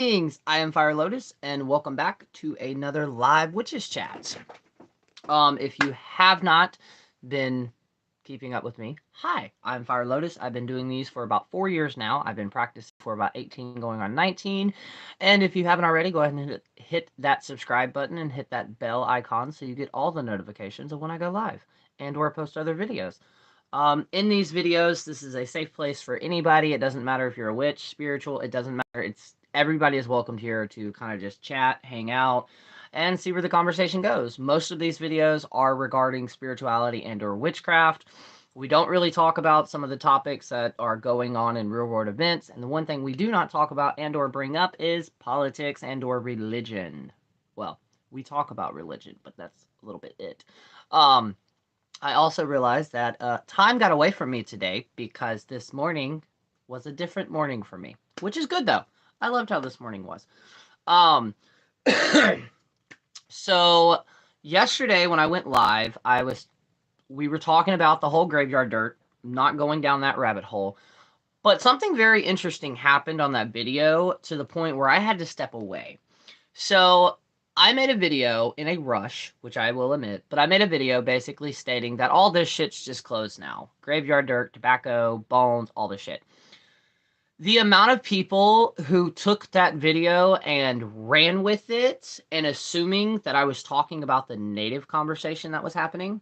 Greetings, I am Fire Lotus, and welcome back to another live Witches Chats. If you have not been keeping up with me, hi, I'm Fire Lotus. I've been doing these for about 4 years now. I've been practicing for about 18 going on 19. And if you haven't already, go ahead and hit that subscribe button and hit that bell icon so you get all the notifications of when I go live and or post other videos. In these videos, this is a safe place for anybody. It doesn't matter if you're a witch, spiritual, it doesn't matter. Everybody is welcomed here to kind of just chat, hang out, and see where the conversation goes. Most of these videos are regarding spirituality and or witchcraft. We don't really talk about some of the topics that are going on in real world events, and the one thing we do not talk about and or bring up is politics and or religion. Well, we talk about religion, but that's a little bit it. I also realized that time got away from me today because this morning was a different morning for me, which is good though. I loved how this morning was. Um, so yesterday when I went live, we were talking about the whole graveyard dirt, not going down that rabbit hole. But something very interesting happened on that video to the point where I had to step away. So I made a video in a rush, which I will admit, but I made a video basically stating that all this shit's just closed now. Graveyard dirt, tobacco, bones, all this shit. The amount of people who took that video and ran with it and assuming that I was talking about the native conversation that was happening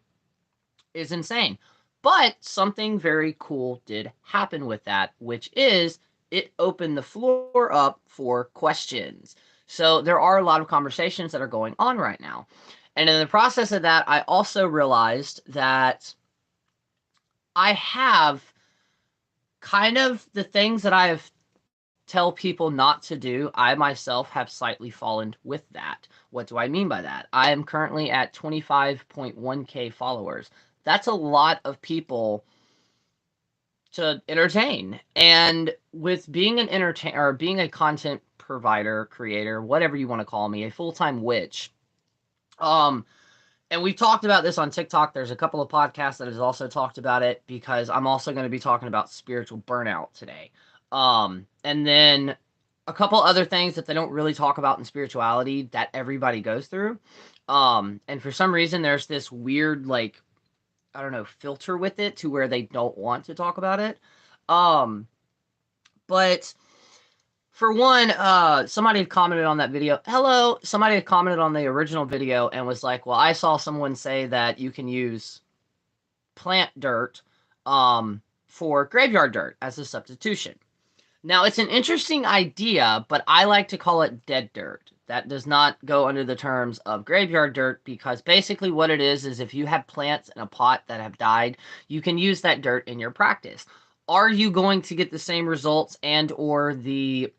is insane. But something very cool did happen with that, which is it opened the floor up for questions. So there are a lot of conversations that are going on right now. And in the process of that, I also realized that I have kind of the things that I have tell people not to do, I myself have slightly fallen with that. What do I mean by that? I am currently at 25.1k followers. That's a lot of people to entertain. And with being an or being a content provider, creator, whatever you want to call me, a full-time witch. And we've talked about this on TikTok. There's a couple of podcasts that has also talked about it because I'm also going to be talking about spiritual burnout today. And then a couple other things that they don't really talk about in spirituality that everybody goes through. And for some reason, there's this weird, like, I don't know, filter with it to where they don't want to talk about it. But for one, somebody had commented on that video. Hello, somebody had commented on the original video and was like, well, I saw someone say that you can use plant dirt for graveyard dirt as a substitution. Now, it's an interesting idea, but I like to call it dead dirt. That does not go under the terms of graveyard dirt because basically what it is if you have plants in a pot that have died, you can use that dirt in your practice. Are you going to get the same results and or the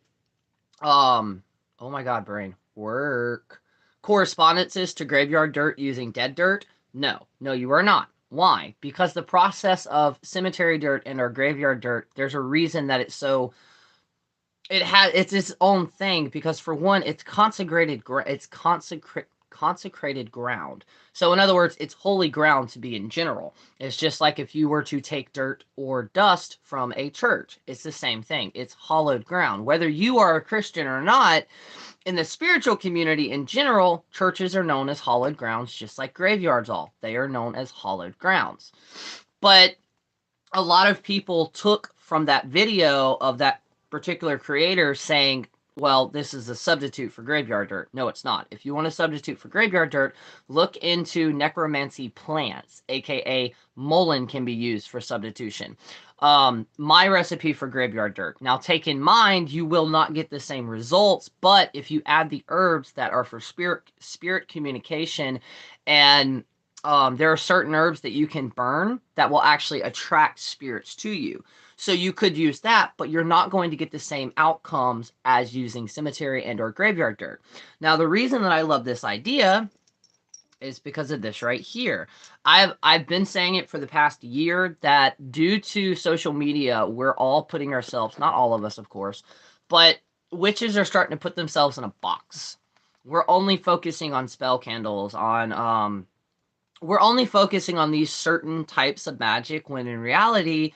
oh my god, brain, work correspondences to graveyard dirt using dead dirt? No, you are not. Why? Because the process of cemetery dirt and or graveyard dirt, there's a reason that it's so it's its own thing because for one, it's consecrated ground. So in other words, it's holy ground to be in general. It's just like if you were to take dirt or dust from a church. It's the same thing. It's hallowed ground. Whether you are a Christian or not, in the spiritual community in general, churches are known as hallowed grounds, just like graveyards are. They are known as hallowed grounds. But a lot of people took from that video of that particular creator saying, well, this is a substitute for graveyard dirt. No, it's not. If you want a substitute for graveyard dirt, look into necromancy plants, aka mullein can be used for substitution. My recipe for graveyard dirt. Now, take in mind, you will not get the same results, but if you add the herbs that are for spirit communication, and there are certain herbs that you can burn that will actually attract spirits to you. So you could use that, but you're not going to get the same outcomes as using cemetery and or graveyard dirt. Now, the reason that I love this idea is because of this right here. I've been saying it for the past year that due to social media, we're all putting ourselves, not all of us, of course, but witches are starting to put themselves in a box. We're only focusing on spell candles, we're only focusing on these certain types of magic when in reality,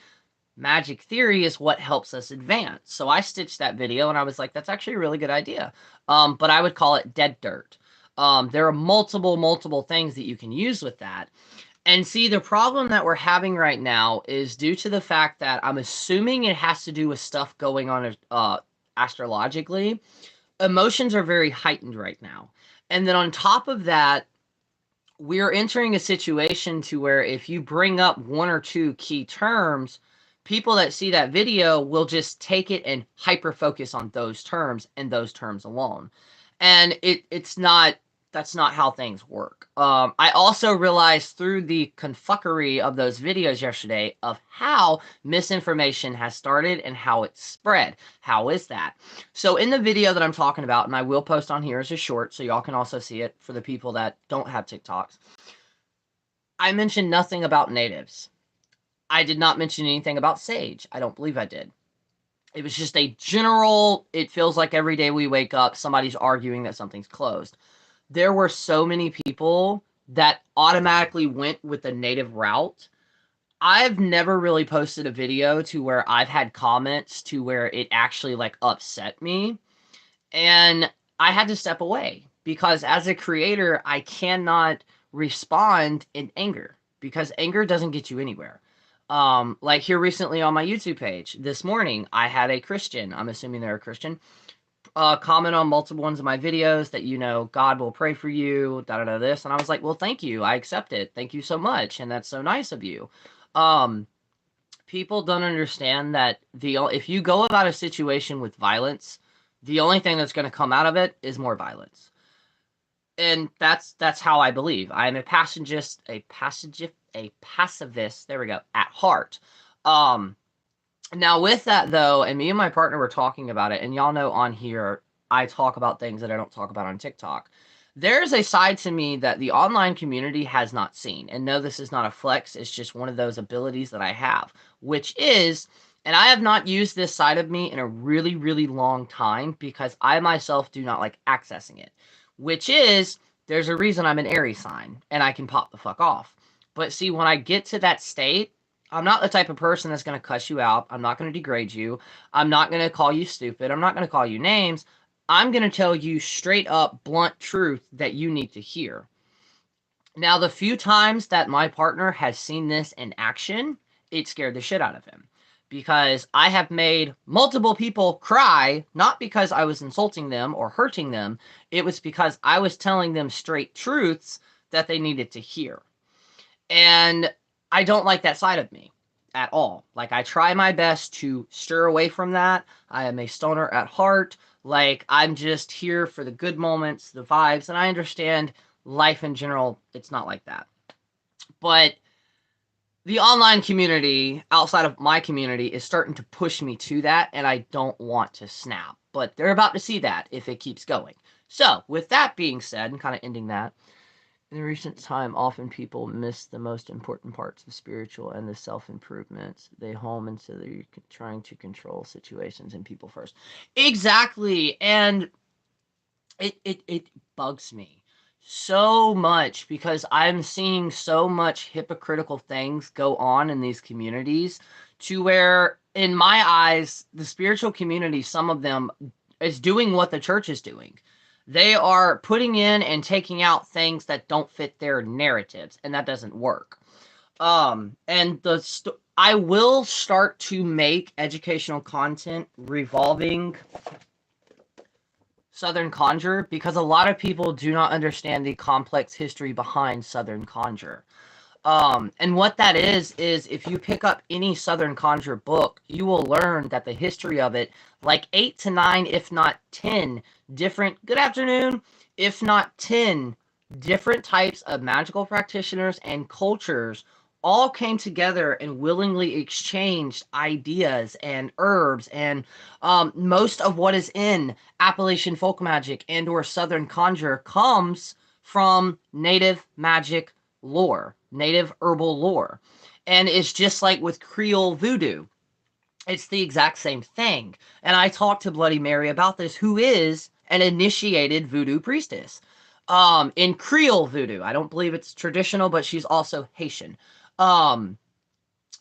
magic theory is what helps us advance. So I stitched that video and I was like, that's actually a really good idea. But I would call it dead dirt. There are multiple things that you can use with that. And see, the problem that we're having right now is due to the fact that I'm assuming it has to do with stuff going on astrologically. Emotions are very heightened right now. And then on top of that, we're entering a situation to where if you bring up one or two key terms, people that see that video will just take it and hyper focus on those terms and those terms alone. And it's not, that's not how things work. I also realized through the confuckery of those videos yesterday of how misinformation has started and how it's spread. How is that? So in the video that I'm talking about, and I will post on here as a short, so y'all can also see it for the people that don't have TikToks, I mentioned nothing about natives. I did not mention anything about sage. I don't believe I did. It was just a general, it feels like every day we wake up, somebody's arguing that something's closed. There were so many people that automatically went with the native route. I've never really posted a video to where I've had comments to where it actually like upset me. And I had to step away because as a creator, I cannot respond in anger because anger doesn't get you anywhere. Like here recently on my YouTube page this morning, I had a Christian, I'm assuming they're a Christian, comment on multiple ones of my videos that, you know, God will pray for you, this. And I was like, well, thank you. I accept it. Thank you so much. And that's so nice of you. People don't understand that if you go about a situation with violence, the only thing that's going to come out of it is more violence. And that's how I believe. I am a pacifist, there we go, at heart. Now with that though, and me and my partner were talking about it, and y'all know on here, I talk about things that I don't talk about on TikTok. There's a side to me that the online community has not seen. And no, this is not a flex. It's just one of those abilities that I have, which is, and I have not used this side of me in a really long time because I myself do not like accessing it, which is, there's a reason I'm an Aries sign and I can pop the fuck off. But see, when I get to that state, I'm not the type of person that's going to cuss you out. I'm not going to degrade you. I'm not going to call you stupid. I'm not going to call you names. I'm going to tell you straight up, blunt truth that you need to hear. Now, the few times that my partner has seen this in action, it scared the shit out of him. Because I have made multiple people cry, not because I was insulting them or hurting them. It was because I was telling them straight truths that they needed to hear. And I don't like that side of me at all. Like, I try my best to steer away from that. I am a stoner at heart. Like, I'm just here for the good moments, the vibes, and I understand life in general, it's not like that. But the online community, outside of my community, is starting to push me to that, and I don't want to snap. But they're about to see that if it keeps going. So, with that being said, and kind of ending that, in recent time, often people miss the most important parts of spiritual and the self-improvement. They home into the trying to control situations and people first. Exactly. And it bugs me so much because I'm seeing so much hypocritical things go on in these communities to where, in my eyes, the spiritual community, some of them, is doing what the church is doing. They are putting in and taking out things that don't fit their narratives, and that doesn't work. And I will start to make educational content revolving Southern Conjure because a lot of people do not understand the complex history behind Southern Conjure. And what that is if you pick up any Southern Conjure book, you will learn that the history of it, like 8 to 9, if not 10 different, good afternoon, if not 10 different types of magical practitioners and cultures all came together and willingly exchanged ideas and herbs and most of what is in Appalachian folk magic and or Southern Conjure comes from native magic lore, native herbal lore. And it's just like with Creole voodoo. It's the exact same thing. And I talked to Bloody Mary about this, who is an initiated voodoo priestess. In Creole voodoo. I don't believe it's traditional, but she's also Haitian.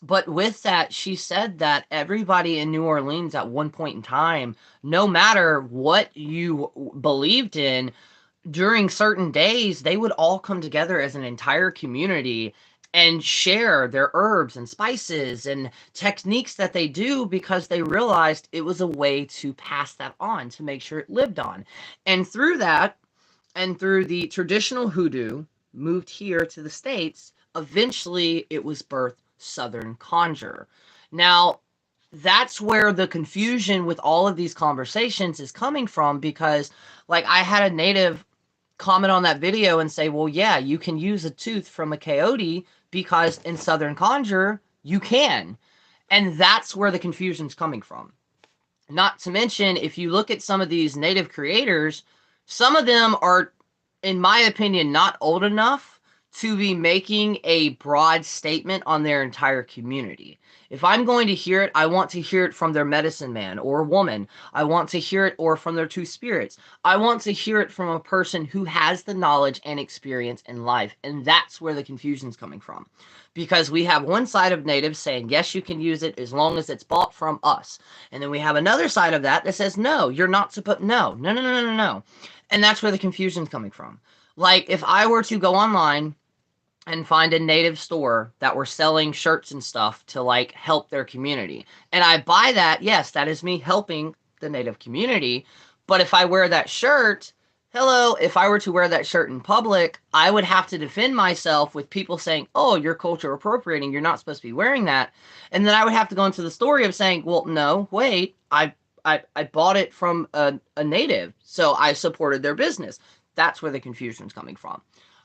But with that, she said that everybody in New Orleans at one point in time, no matter what you believed in, during certain days, they would all come together as an entire community and share their herbs and spices and techniques that they do because they realized it was a way to pass that on to make sure it lived on. And through that, and through the traditional hoodoo moved here to the States, eventually it was birthed Southern Conjure. Now, that's where the confusion with all of these conversations is coming from because, like, I had a native comment on that video and say, well, yeah, you can use a tooth from a coyote because in Southern Conjure, you can. And that's where the confusion's coming from. Not to mention, if you look at some of these native creators, some of them are, in my opinion, not old enough to be making a broad statement on their entire community. If I'm going to hear it, I want to hear it from their medicine man or woman. I want to hear it or from their two spirits. I want to hear it from a person who has the knowledge and experience in life. And that's where the confusion's coming from. Because we have one side of natives saying, yes, you can use it as long as it's bought from us. And then we have another side of that says, no, you're not supposed, no. And that's where the confusion's coming from. Like, if I were to go online and find a native store that were selling shirts and stuff to, like, help their community, and I buy that, yes, that is me helping the native community. But if I wear that shirt, hello, if I were to wear that shirt in public, I would have to defend myself with people saying, oh, you're culture appropriating, you're not supposed to be wearing that. And then I would have to go into the story of saying, well, no, wait, I bought it from a native, so I supported their business. That's where the confusion's coming from.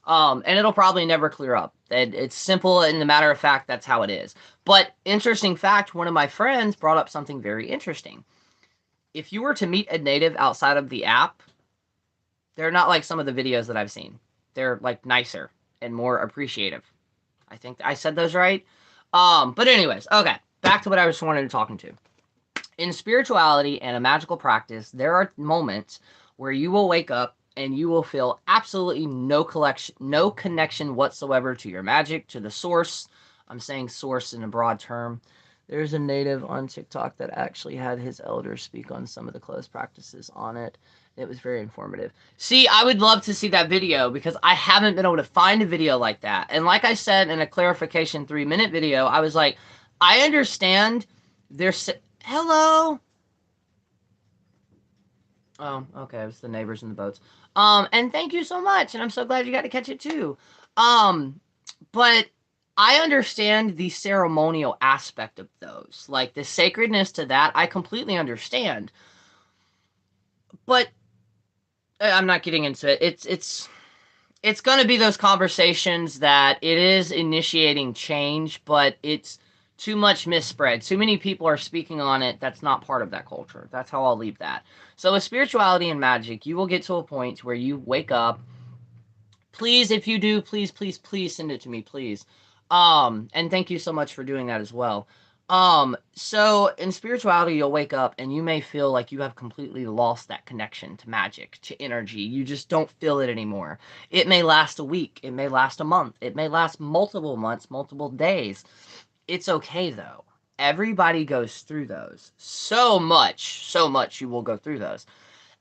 And it'll probably never clear up. It's simple, and the matter of fact, that's how it is. But interesting fact, one of my friends brought up something very interesting. If you were to meet a native outside of the app, they're not like some of the videos that I've seen. They're, like, nicer and more appreciative. I think I said those right. But anyways, okay, back to what I was wanting to talking to. In spirituality and a magical practice, there are moments where you will wake up and you will feel absolutely no connection whatsoever to your magic, to the source. I'm saying source in a broad term. There's a native on TikTok that actually had his elders speak on some of the closed practices on it. It was very informative. See, I would love to see that video because I haven't been able to find a video like that. And like I said in a clarification 3-minute video, I was like, I understand there's... Hello? Oh, okay. It was the neighbors in the boats. And thank you so much. And I'm so glad you got to catch it too. But I understand the ceremonial aspect of those. Like, the sacredness to that, I completely understand. But I'm not getting into it. It's going to be those conversations that it is initiating change, but it's too much misspread. Too many people are speaking on it that's not part of that culture. That's how I'll leave that. So with spirituality and magic, you will get to a point where you wake up. Please, if you do, please send it to me, please. And thank you so much for doing that as well. So in spirituality, you'll wake up and you may feel like you have completely lost that connection to magic, to energy. You just don't feel it anymore. It may last a week. It may last a month. It may last multiple months, multiple days. It's okay, though. Everybody goes through those. So much you will go through those.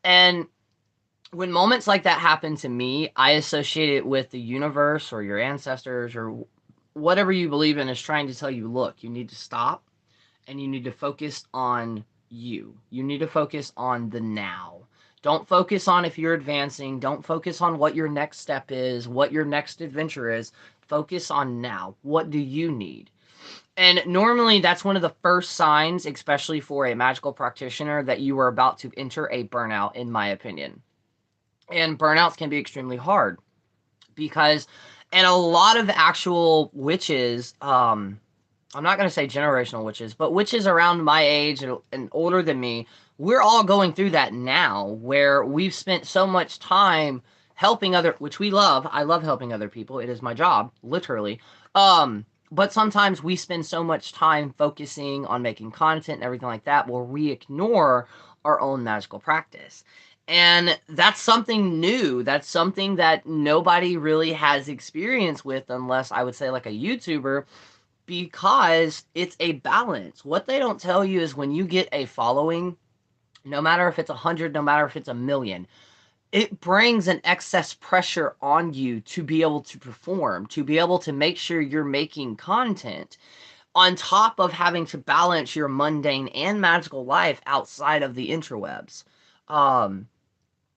And when moments like that happen to me, I associate it with the universe or your ancestors or whatever you believe in is trying to tell you, look, you need to stop and you need to focus on you. You need to focus on the now. Don't focus on if you're advancing. Don't focus on what your next step is, what your next adventure is. Focus on now. What do you need? And normally that's one of the first signs, especially for a magical practitioner, that you are about to enter a burnout, in my opinion. And burnouts can be extremely hard because, and a lot of actual witches, I'm not going to say generational witches, but witches around my age and older than me, we're all going through that now where we've spent so much time helping which we love. I love helping other people. It is my job, literally. But sometimes we spend so much time focusing on making content and everything like that where we ignore our own magical practice. And that's something new. That's something that nobody really has experience with unless I would say like a YouTuber. because it's a balance. What they don't tell you is when you get a following, no matter if it's 100, no matter if it's 1,000,000, it brings an excess pressure on you to be able to perform, to be able to make sure you're making content on top of having to balance your mundane and magical life outside of the interwebs. Um,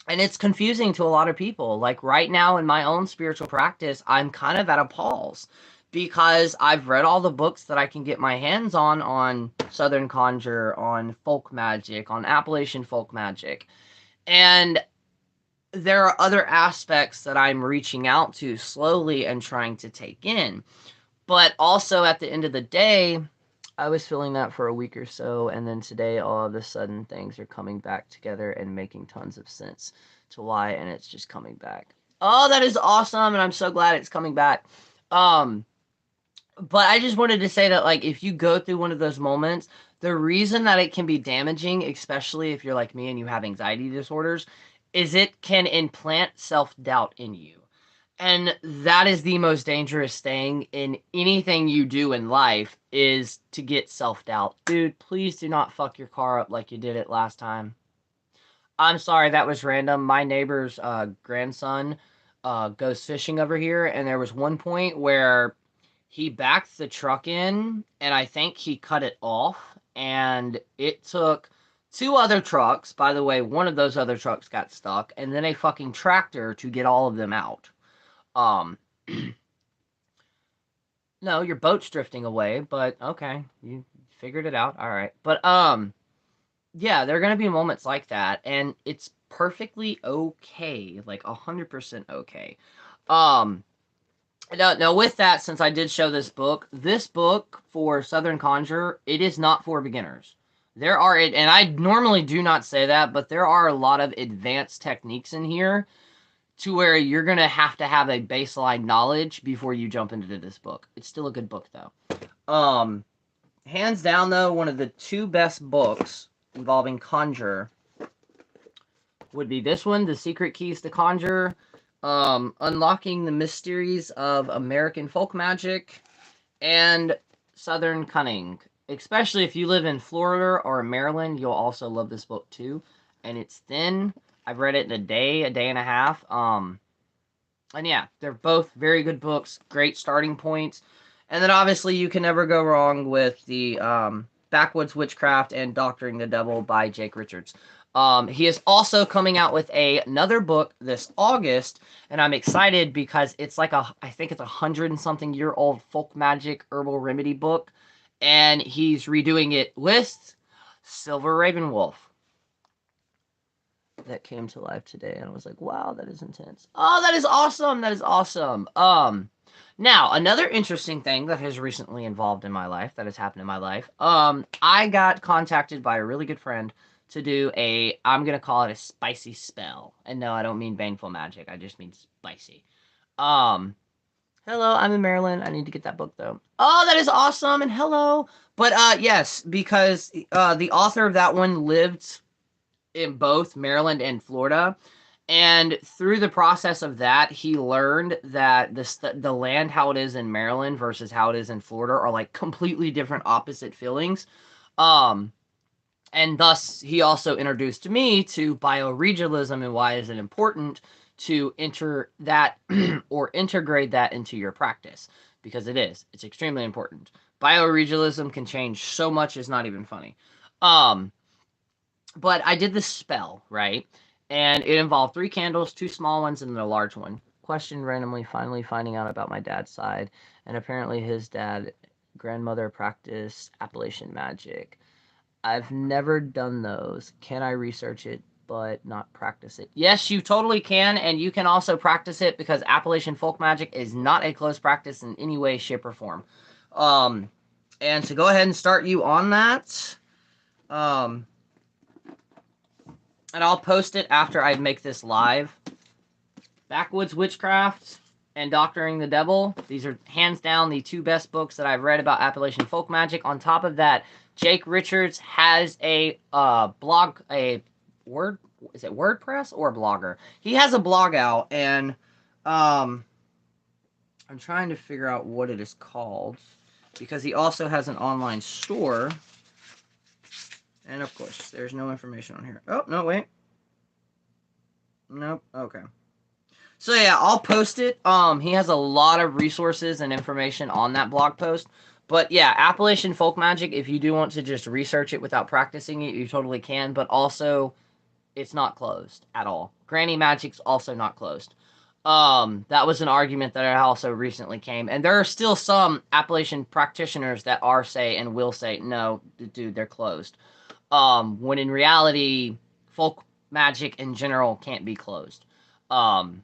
and it's confusing to a lot of people. Like right now in my own spiritual practice, I'm kind of at a pause because I've read all the books that I can get my hands on Southern Conjure, on folk magic, on Appalachian folk magic. And there are other aspects that I'm reaching out to slowly and trying to take in. But also at the end of the day, I was feeling that for a week or so, and then today all of a sudden things are coming back together and making tons of sense to why, and it's just coming back. Oh, that is awesome, and I'm so glad it's coming back. Um, but I just wanted to say that, like, if you go through one of those moments, the reason that it can be damaging, especially if you're like me and you have anxiety disorders, is it can implant self-doubt in you. And that is the most dangerous thing in anything you do in life is to get self-doubt. Dude, please do not fuck your car up like you did it last time. I'm sorry, that was random. My neighbor's grandson goes fishing over here, and there was one point where he backed the truck in, and I think he cut it off, and it took two other trucks. By the way, one of those other trucks got stuck, and then a fucking tractor to get all of them out. Um, no, your boat's drifting away, but okay, you figured it out. All right. But yeah, there are gonna be moments like that, and it's perfectly okay, like 100% okay. Um, no, with that, since I did show this book for Southern Conjure, it is not for beginners. There are, and I normally do not say that, but there are a lot of advanced techniques in here to where you're gonna have to have a baseline knowledge before you jump into this book. It's still a good book though. Hands down though, one of the two best books involving Conjure would be this one, The Secret Keys to Conjure, Unlocking the Mysteries of American Folk Magic, and Southern Cunning. Especially if you live in Florida or Maryland, you'll also love this book too. And it's thin. I've read it in a day and a half. And yeah, they're both very good books, great starting points. And then obviously you can never go wrong with the Backwoods, Witchcraft, and Doctoring the Devil by Jake Richards. He is also coming out with another book this August, and I'm excited because it's like I think it's 100 and something year old folk magic herbal remedy book, and he's redoing it with Silver Ravenwolf that came to life today, and I was like, wow, that is intense. Oh, that is awesome. That is awesome. Now another interesting thing that has recently involved in my life, that has happened in my life, I got contacted by a really good friend to do I'm gonna call it a spicy spell. And no, I don't mean baneful magic, I just mean spicy. Hello, I'm in Maryland. I need to get that book though. Oh, that is awesome, and hello. But yes, because the author of that one lived in both Maryland and Florida. And through the process of that, he learned that the land, how it is in Maryland versus how it is in Florida, are like completely different, opposite feelings. And thus, he also introduced me to bioregionalism and why is it important to enter that or integrate that into your practice, because it is. It's extremely important. Bioregionalism can change so much; it's not even funny. But I did this spell, right? And it involved 3 candles, 2 small ones, and then a large one. Questioned randomly, finally finding out about my dad's side. And apparently his grandmother practiced Appalachian magic. I've never done those. Can I research it but not practice it? Yes, you totally can, and you can also practice it because Appalachian folk magic is not a close practice in any way, shape, or form. And to go ahead and start you on that, and I'll post it after I make this live. Backwoods Witchcraft and Doctoring the Devil. These are hands down the 2 best books that I've read about Appalachian folk magic. On top of that, Jake Richards has a blog, is it WordPress or Blogger? He has a blog out, and I'm trying to figure out what it is called. because he also has an online store. And of course, there's no information on here. Oh, no, wait. Nope. Okay. So yeah, I'll post it. He has a lot of resources and information on that blog post. But yeah, Appalachian folk magic, if you do want to just research it without practicing it, you totally can. But also, it's not closed at all. Granny magic's also not closed. That was an argument that I also recently came, and there are still some Appalachian practitioners that are say and will say, no, dude, they're closed. When in reality, folk magic in general can't be closed. Um,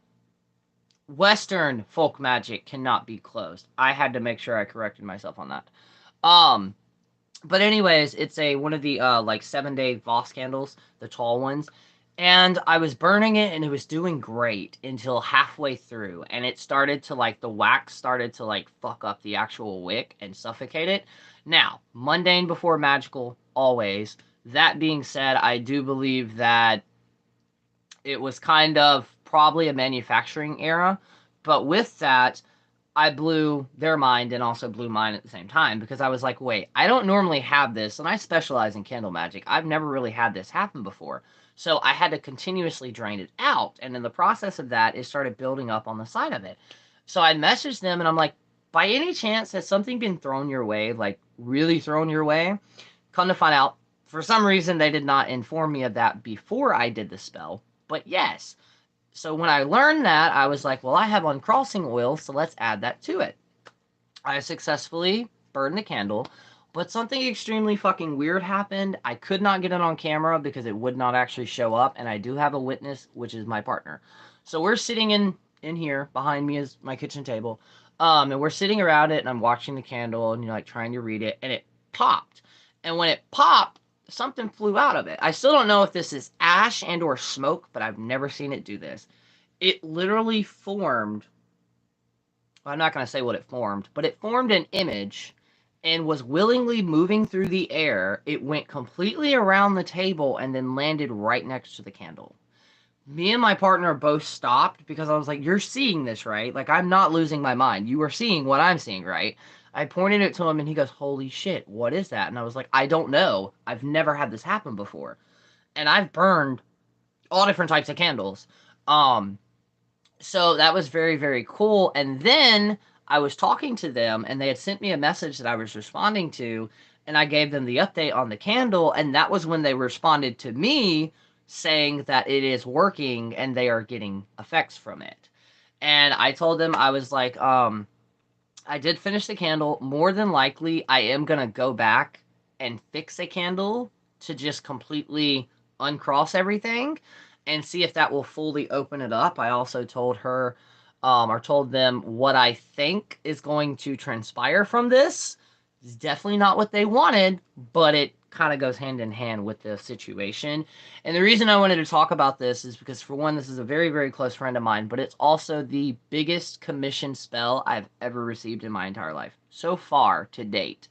Western folk magic cannot be closed. I had to make sure I corrected myself on that. Um, but anyways, it's one of the like 7-day Voss candles, the tall ones. And I was burning it and it was doing great until halfway through, and it started to like the wax started to like fuck up the actual wick and suffocate it. Now, mundane before magical always. That being said, I do believe that it was kind of probably a manufacturing error, but with that, I blew their mind and also blew mine at the same time, because I was like, wait, I don't normally have this, and I specialize in candle magic. I've never really had this happen before. So I had to continuously drain it out, and in the process of that, it started building up on the side of it. So I messaged them, and I'm like, by any chance, has something been thrown your way, like really thrown your way? Come to find out, for some reason, they did not inform me of that before I did the spell, but yes. So when I learned that, I was like, well, I have uncrossing oil, so let's add that to it. I successfully burned the candle, but something extremely fucking weird happened. I could not get it on camera because it would not actually show up, and I do have a witness, which is my partner. So we're sitting in here, behind me is my kitchen table, and we're sitting around it, and I'm watching the candle, and like trying to read it, and it popped. And when it popped, something flew out of it. I still don't know if this is ash and or smoke, but I've never seen it do this. It literally formed, well, I'm not going to say what it formed, but it formed an image and was willingly moving through the air. It went completely around the table and then landed right next to the candle. Me and my partner both stopped because I was like, you're seeing this, right? Like, I'm not losing my mind. You are seeing what I'm seeing, right? I pointed it to him and he goes, holy shit, what is that? And I was like, I don't know. I've never had this happen before. And I've burned all different types of candles. So that was very, very cool. And then I was talking to them, and they had sent me a message that I was responding to, and I gave them the update on the candle, and that was when they responded to me saying that it is working and they are getting effects from it. And I told them, I was like, I did finish the candle. More than likely, I am going to go back and fix a candle to just completely uncross everything and see if that will fully open it up. I also told her, or told them what I think is going to transpire from this. It's definitely not what they wanted, but it kind of goes hand in hand with the situation. And the reason I wanted to talk about this is because, for one, this is a very, very close friend of mine, but it's also the biggest commission spell I've ever received in my entire life so far to date.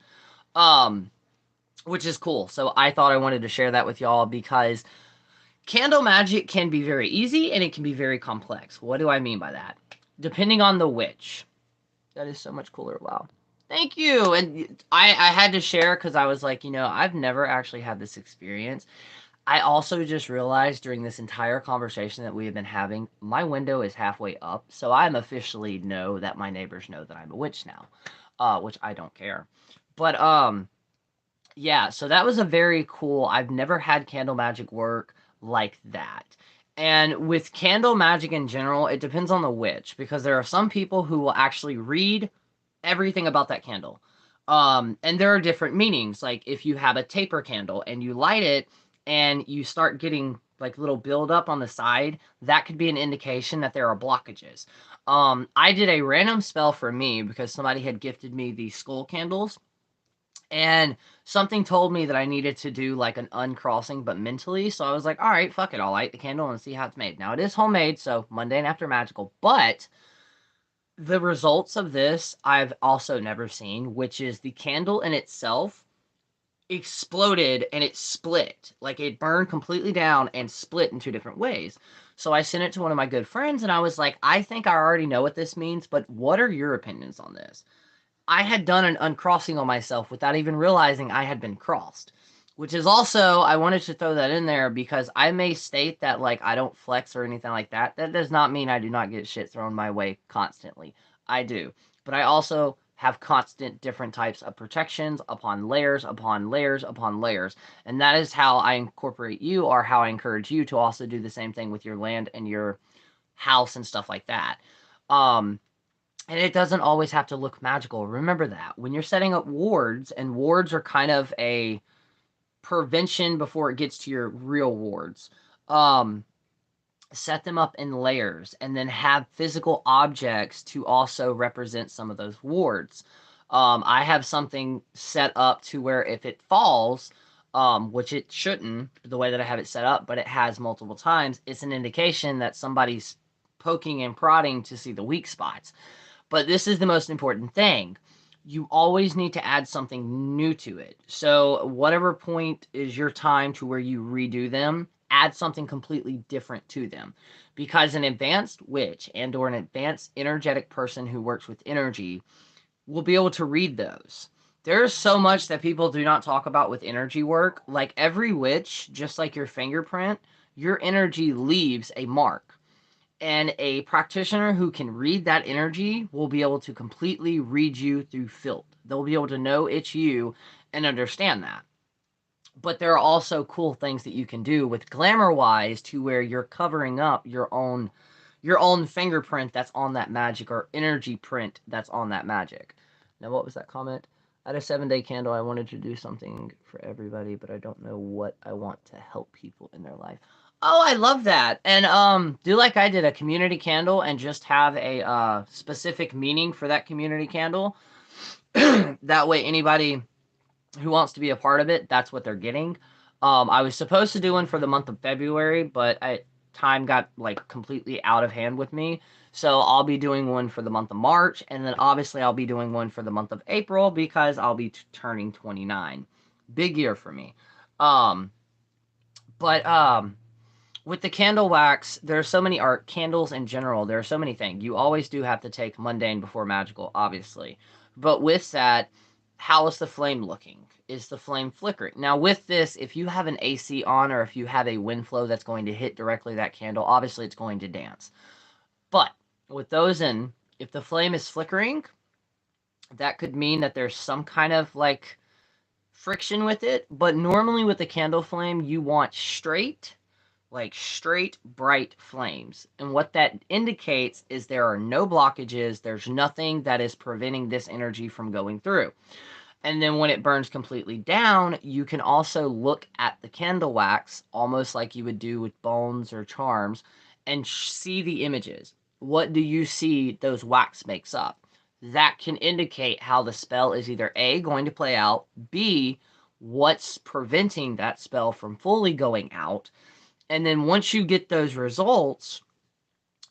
Which is cool. So I thought I wanted to share that with y'all, because candle magic can be very easy and it can be very complex. What do I mean by that? Depending on the witch. That is so much cooler. Wow. Thank you. And I had to share because I was like, I've never actually had this experience. I also just realized during this entire conversation that we have been having, my window is halfway up. So I'm officially know that my neighbors know that I'm a witch now, which I don't care. But, yeah, so that was a very cool, I've never had candle magic work like that. And with candle magic in general, it depends on the witch, because there are some people who will actually read everything about that candle. And there are different meanings. Like, if you have a taper candle and you light it and you start getting like little buildup on the side, that could be an indication that there are blockages. I did a random spell for me because somebody had gifted me these skull candles, and something told me that I needed to do like an uncrossing, but mentally. So I was like, all right, fuck it. I'll light the candle and see how it's made. Now, it is homemade, so mundane after magical, but the results of this I've also never seen, which is the candle in itself exploded and it split. Like, it burned completely down and split in two different ways. So I sent it to one of my good friends and I was like, I think I already know what this means, but what are your opinions on this? I had done an uncrossing on myself without even realizing I had been crossed. Which is also, I wanted to throw that in there because I may state that, like, I don't flex or anything like that. That does not mean I do not get shit thrown my way constantly. I do. But I also have constant different types of protections upon layers, upon layers, upon layers. And that is how I incorporate you, or how I encourage you to also do the same thing with your land and your house and stuff like that. Um, and it doesn't always have to look magical. Remember that. When you're setting up wards, and wards are kind of a prevention before it gets to your real wards. Um, Set them up in layers and then have physical objects to also represent some of those wards. I have something set up to where if it falls, which it shouldn't, the way that I have it set up, but it has multiple times, it's an indication that somebody's poking and prodding to see the weak spots. But this is the most important thing. You always need to add something new to it. So whatever point is your time to where you redo them, add something completely different to them. Because an advanced witch and or an advanced energetic person who works with energy will be able to read those. There's so much that people do not talk about with energy work. Like every witch, just like your fingerprint, your energy leaves a mark. And a practitioner who can read that energy will be able to completely read you through filth. They'll be able to know it's you and understand that. But there are also cool things that you can do with glamour wise to where you're covering up your own fingerprint that's on that magic, or energy print that's on that magic. Now, what was that comment? I had a 7-day candle. I wanted to do something for everybody, but I don't know what I want to help people in their life. Oh, I love that. And do like I did, a community candle, and just have a specific meaning for that community candle. That way anybody who wants to be a part of it, that's what they're getting. I was supposed to do one for the month of February, but time got like completely out of hand with me. So I'll be doing one for the month of March, and then obviously I'll be doing one for the month of April because I'll be turning 29. Big year for me. Um, but with the candle wax, there are so many art candles in general. There are so many things. You always do have to take mundane before magical, obviously. But with that, how is the flame looking? Is the flame flickering? Now, with this, if you have an AC on, or if you have a wind flow that's going to hit directly that candle, obviously it's going to dance. But with those in, if the flame is flickering, that could mean that there's some kind of like friction with it. But normally with the candle flame, you want straight, like straight, bright flames. And what that indicates is there are no blockages, there's nothing that is preventing this energy from going through. And then when it burns completely down, you can also look at the candle wax, almost like you would do with bones or charms, and see the images. What do you see those wax makes up? That can indicate how the spell is either A, going to play out, B, what's preventing that spell from fully going out. And then once you get those results,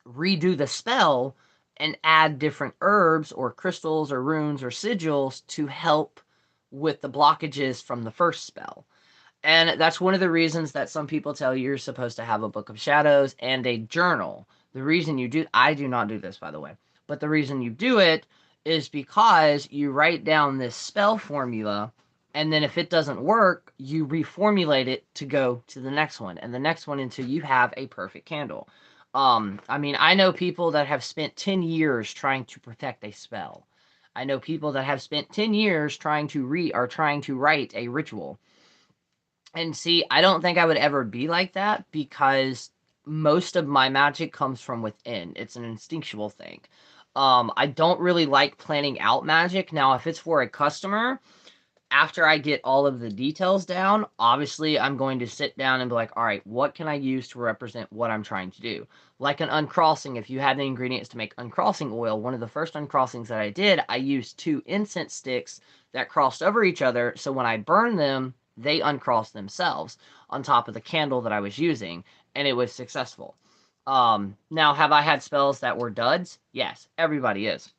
redo the spell and add different herbs or crystals or runes or sigils to help with the blockages from the first spell. And that's one of the reasons that some people tell you you're supposed to have a book of shadows and a journal. The reason you do, I do not do this, by the way, but the reason you do it is because you write down this spell formula, and then if it doesn't work, you reformulate it to go to the next one and the next one until you have a perfect candle. I mean, I know people that have spent 10 years trying to perfect a spell. I know people that have spent 10 years trying to write a ritual. And see, I don't think I would ever be like that because most of my magic comes from within. It's an instinctual thing. I don't really like planning out magic. Now, if it's for a customer, after I get all of the details down, obviously I'm going to sit down and be like, all right, what can I use to represent what I'm trying to do? Like an uncrossing, if you had the ingredients to make uncrossing oil, one of the first uncrossings that I did, I used 2 incense sticks that crossed over each other, so when I burned them, they uncrossed themselves on top of the candle that I was using, and it was successful. Now, have I had spells that were duds? Yes, everybody is.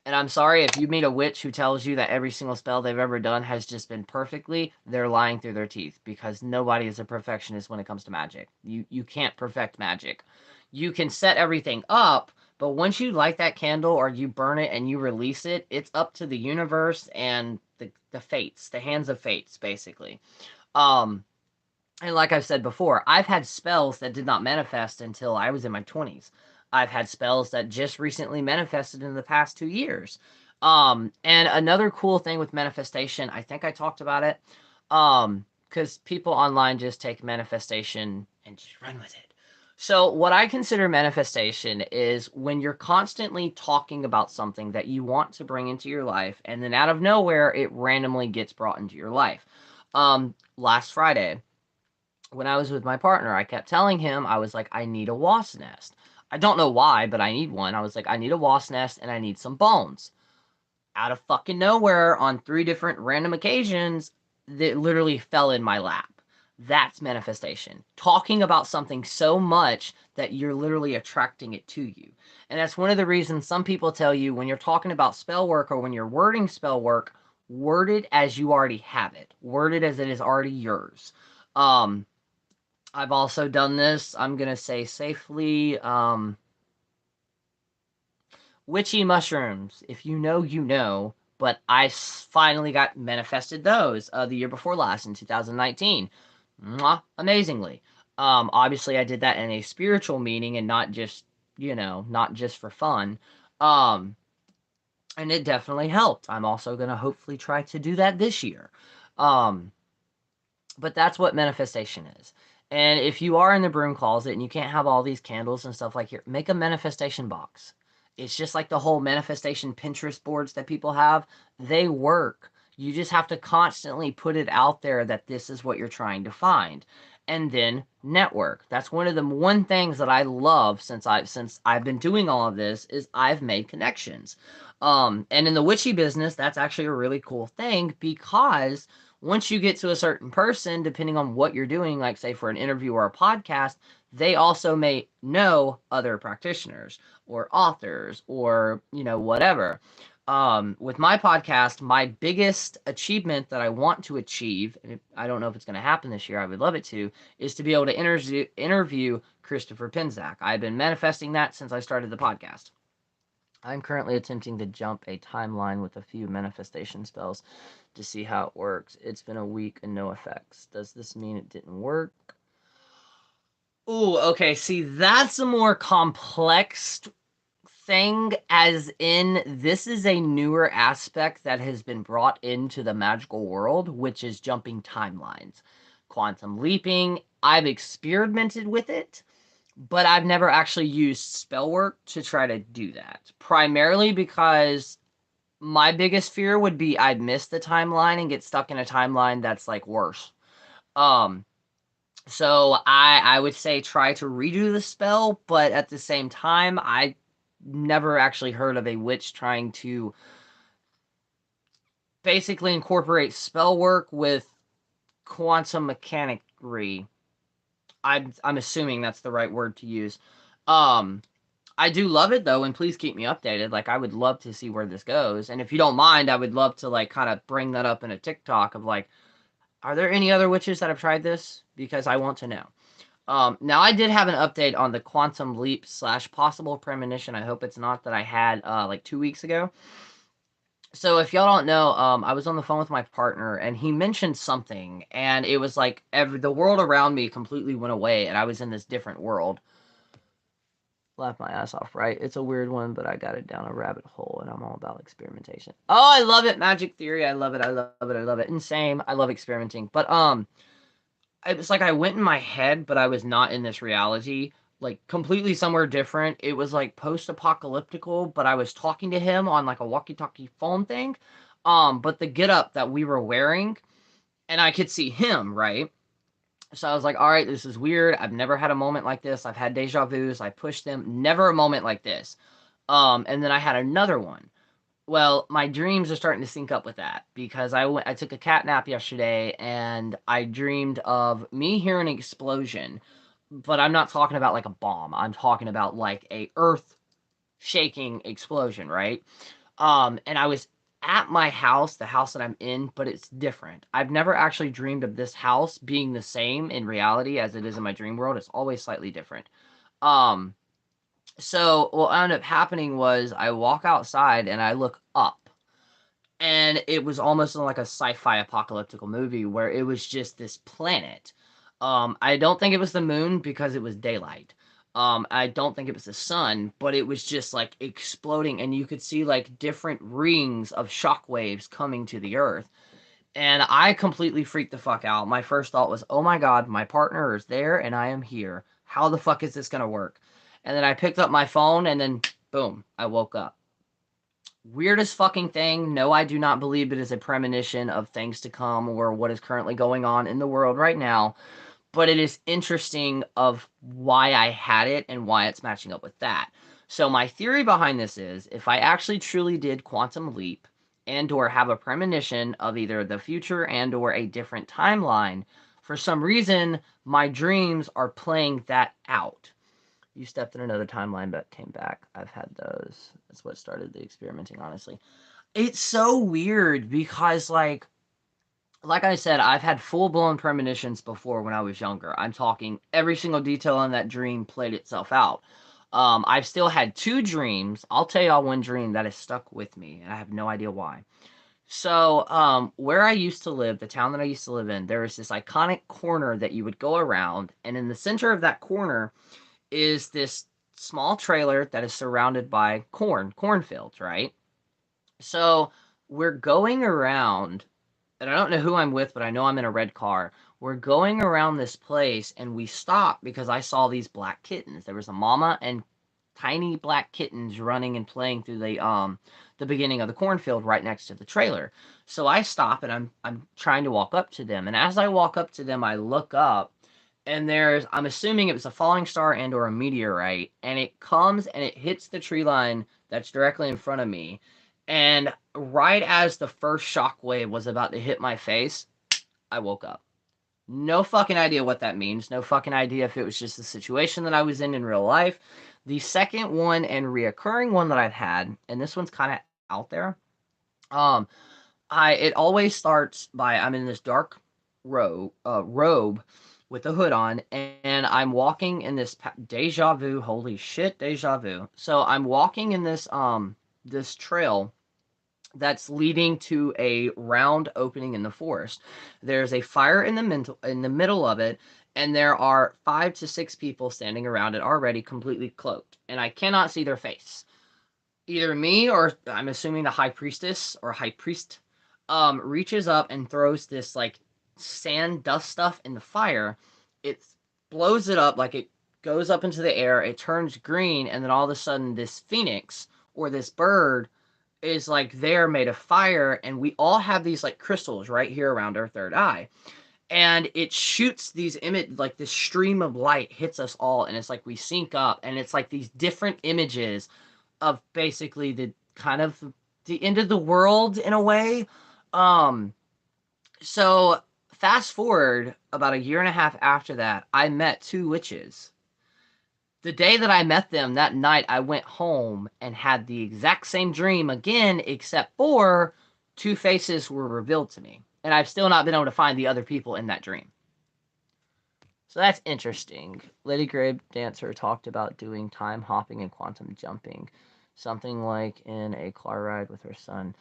And I'm sorry, if you meet a witch who tells you that every single spell they've ever done has just been perfectly, they're lying through their teeth, because nobody is a perfectionist when it comes to magic. You can't perfect magic. You can set everything up, But once you light that candle or you burn it and you release it, it's up to the universe and the fates, the hands of fates, basically. Um, and like I've said before, I've had spells that did not manifest until I was in my 20s. I've had spells that just recently manifested in the past 2 years. And another cool thing with manifestation, I think I talked about it, because people online just take manifestation and just run with it. So, what I consider manifestation is when you're constantly talking about something that you want to bring into your life, and then out of nowhere, it randomly gets brought into your life. Last Friday, when I was with my partner, I kept telling him, I was like, I need a wasp nest. I don't know why, but I need one. I was like, I need a wasp nest and I need some bones. Out of fucking nowhere, on 3 different random occasions, that literally fell in my lap. That's manifestation. Talking about something so much that you're literally attracting it to you. And that's one of the reasons some people tell you when you're talking about spell work or when you're wording spell work, word it as you already have it. Word it as it is already yours. Um, I've also done this, I'm going to say safely, witchy mushrooms. If you know, you know. But I finally got manifested those the year before last in 2019. Mwah, amazingly. Obviously, I did that in a spiritual meaning and not just, not just for fun. Um, and it definitely helped. I'm also going to hopefully try to do that this year. Um, but that's what manifestation is. And if you are in the broom closet and you can't have all these candles and stuff like here, make a manifestation box. It's just like the whole manifestation Pinterest boards that people have. They work. You just have to constantly put it out there that this is what you're trying to find. And then network. That's one of the one things that I love since I've been doing all of this is I've made connections. And in the witchy business, that's actually a really cool thing because once you get to a certain person, depending on what you're doing, like say for an interview or a podcast, they also may know other practitioners or authors or, whatever. With my podcast, my biggest achievement that I want to achieve, and I don't know if it's going to happen this year, I would love it to, is to be able to interview Christopher Pinzak. I've been manifesting that since I started the podcast. I'm currently attempting to jump a timeline with a few manifestation spells to see how it works. It's been a week and no effects. Does this mean it didn't work? Ooh, okay. See, that's a more complex thing, as in this is a newer aspect that has been brought into the magical world, which is jumping timelines. Quantum leaping, I've experimented with it, but I've never actually used spell work to try to do that. Primarily because my biggest fear would be I'd miss the timeline and get stuck in a timeline that's like worse. Um, so I would say try to redo the spell, but at the same time, I never actually heard of a witch trying to basically incorporate spell work with quantum mechanicry. I'm assuming that's the right word to use. Um, I do love it though, and please keep me updated. Like I would love to see where this goes. And if you don't mind, I would love to like kind of bring that up in a TikTok of like, are there any other witches that have tried this? Because I want to know. Now I did have an update on the quantum leap / possible premonition. I hope it's not that I had like 2 weeks ago. So if y'all don't know, I was on the phone with my partner and he mentioned something, and it was like the world around me completely went away, and I was in this different world. Laugh my ass off, right? It's a weird one, but I got it down a rabbit hole, and I'm all about experimentation. Oh, I love it, magic theory. I love it. I love it. I love it. Insane. I love experimenting. But it was like I went in my head, but I was not in this reality. Like completely somewhere different. It was like post-apocalyptical, but I was talking to him on like a walkie-talkie phone thing. But the getup that we were wearing, and I could see him, right? So I was like, all right, this is weird. I've never had a moment like this. I've had deja vus. I pushed them. Never a moment like this. And then I had another one. Well, my dreams are starting to sync up with that because I took a cat nap yesterday and I dreamed of me hearing an explosion, but I'm not talking about like a bomb. I'm talking about like a earth shaking explosion, right? And I was at my house, the house that I'm in, but it's different. I've never actually dreamed of this house being the same in reality as it is in my dream world. It's always slightly different. Um, So what ended up happening was I walk outside and I look up, and it was almost like a sci-fi apocalyptical movie where it was just this planet. I don't think it was the moon because it was daylight. I don't think it was the sun, but it was just like exploding, and you could see like different rings of shock waves coming to the earth. And I completely freaked the fuck out. My first thought was, oh my god, my partner is there and I am here. How the fuck is this gonna work? And then I picked up my phone and then boom, I woke up. Weirdest fucking thing. No, I do not believe it is a premonition of things to come or what is currently going on in the world right now. But it is interesting of why I had it and why it's matching up with that. So my theory behind this is if I actually truly did quantum leap and or have a premonition of either the future and or a different timeline, for some reason my dreams are playing that out. You stepped in another timeline but came back. I've had those. That's what started the experimenting, honestly. It's so weird because like I said, I've had full-blown premonitions before when I was younger. I'm talking every single detail in that dream played itself out. I've still had two dreams. I'll tell y'all one dream that has stuck with me, and I have no idea why. So, where I used to live, the town that I used to live in, there was this iconic corner that you would go around, and in the center of that corner is this small trailer that is surrounded by cornfields, right? So, we're going around and I don't know who I'm with, but I know I'm in a red car. We're going around this place and we stopped because I saw these black kittens. There was a mama and tiny black kittens running and playing through the beginning of the cornfield right next to the trailer. So I stop and I'm trying to walk up to them. And as I walk up to them, I look up and I'm assuming it was a falling star and or a meteorite, and it comes and it hits the tree line that's directly in front of me. And right as the first shockwave was about to hit my face, I woke up. No fucking idea what that means. No fucking idea if it was just the situation that I was in real life. The second one and reoccurring one that I've had, and this one's kind of out there. Um, it always starts by I'm in this dark robe with a hood on, and I'm walking in this deja vu. Holy shit, deja vu. So I'm walking in this trail that's leading to a round opening in the forest. There's a fire in the middle of it, and there are 5 to 6 people standing around it already completely cloaked, and I cannot see their face. Either me or I'm assuming the high priestess or high priest reaches up and throws this like sand dust stuff in the fire. It blows it up like it goes up into the air, it turns green, and then all of a sudden this phoenix or this bird is like they're made of fire, and we all have these like crystals right here around our third eye, and it shoots these image like this stream of light hits us all, and it's like we sync up, and it's like these different images of basically the kind of the end of the world in a way. um so fast forward about a year and a half after that, I met two witches. The day that I met them, that night, I went home and had the exact same dream again, except for two faces were revealed to me. And I've still not been able to find the other people in that dream. So that's interesting. Lady Grape Dancer talked about doing time hopping and quantum jumping. Something like in a car ride with her son.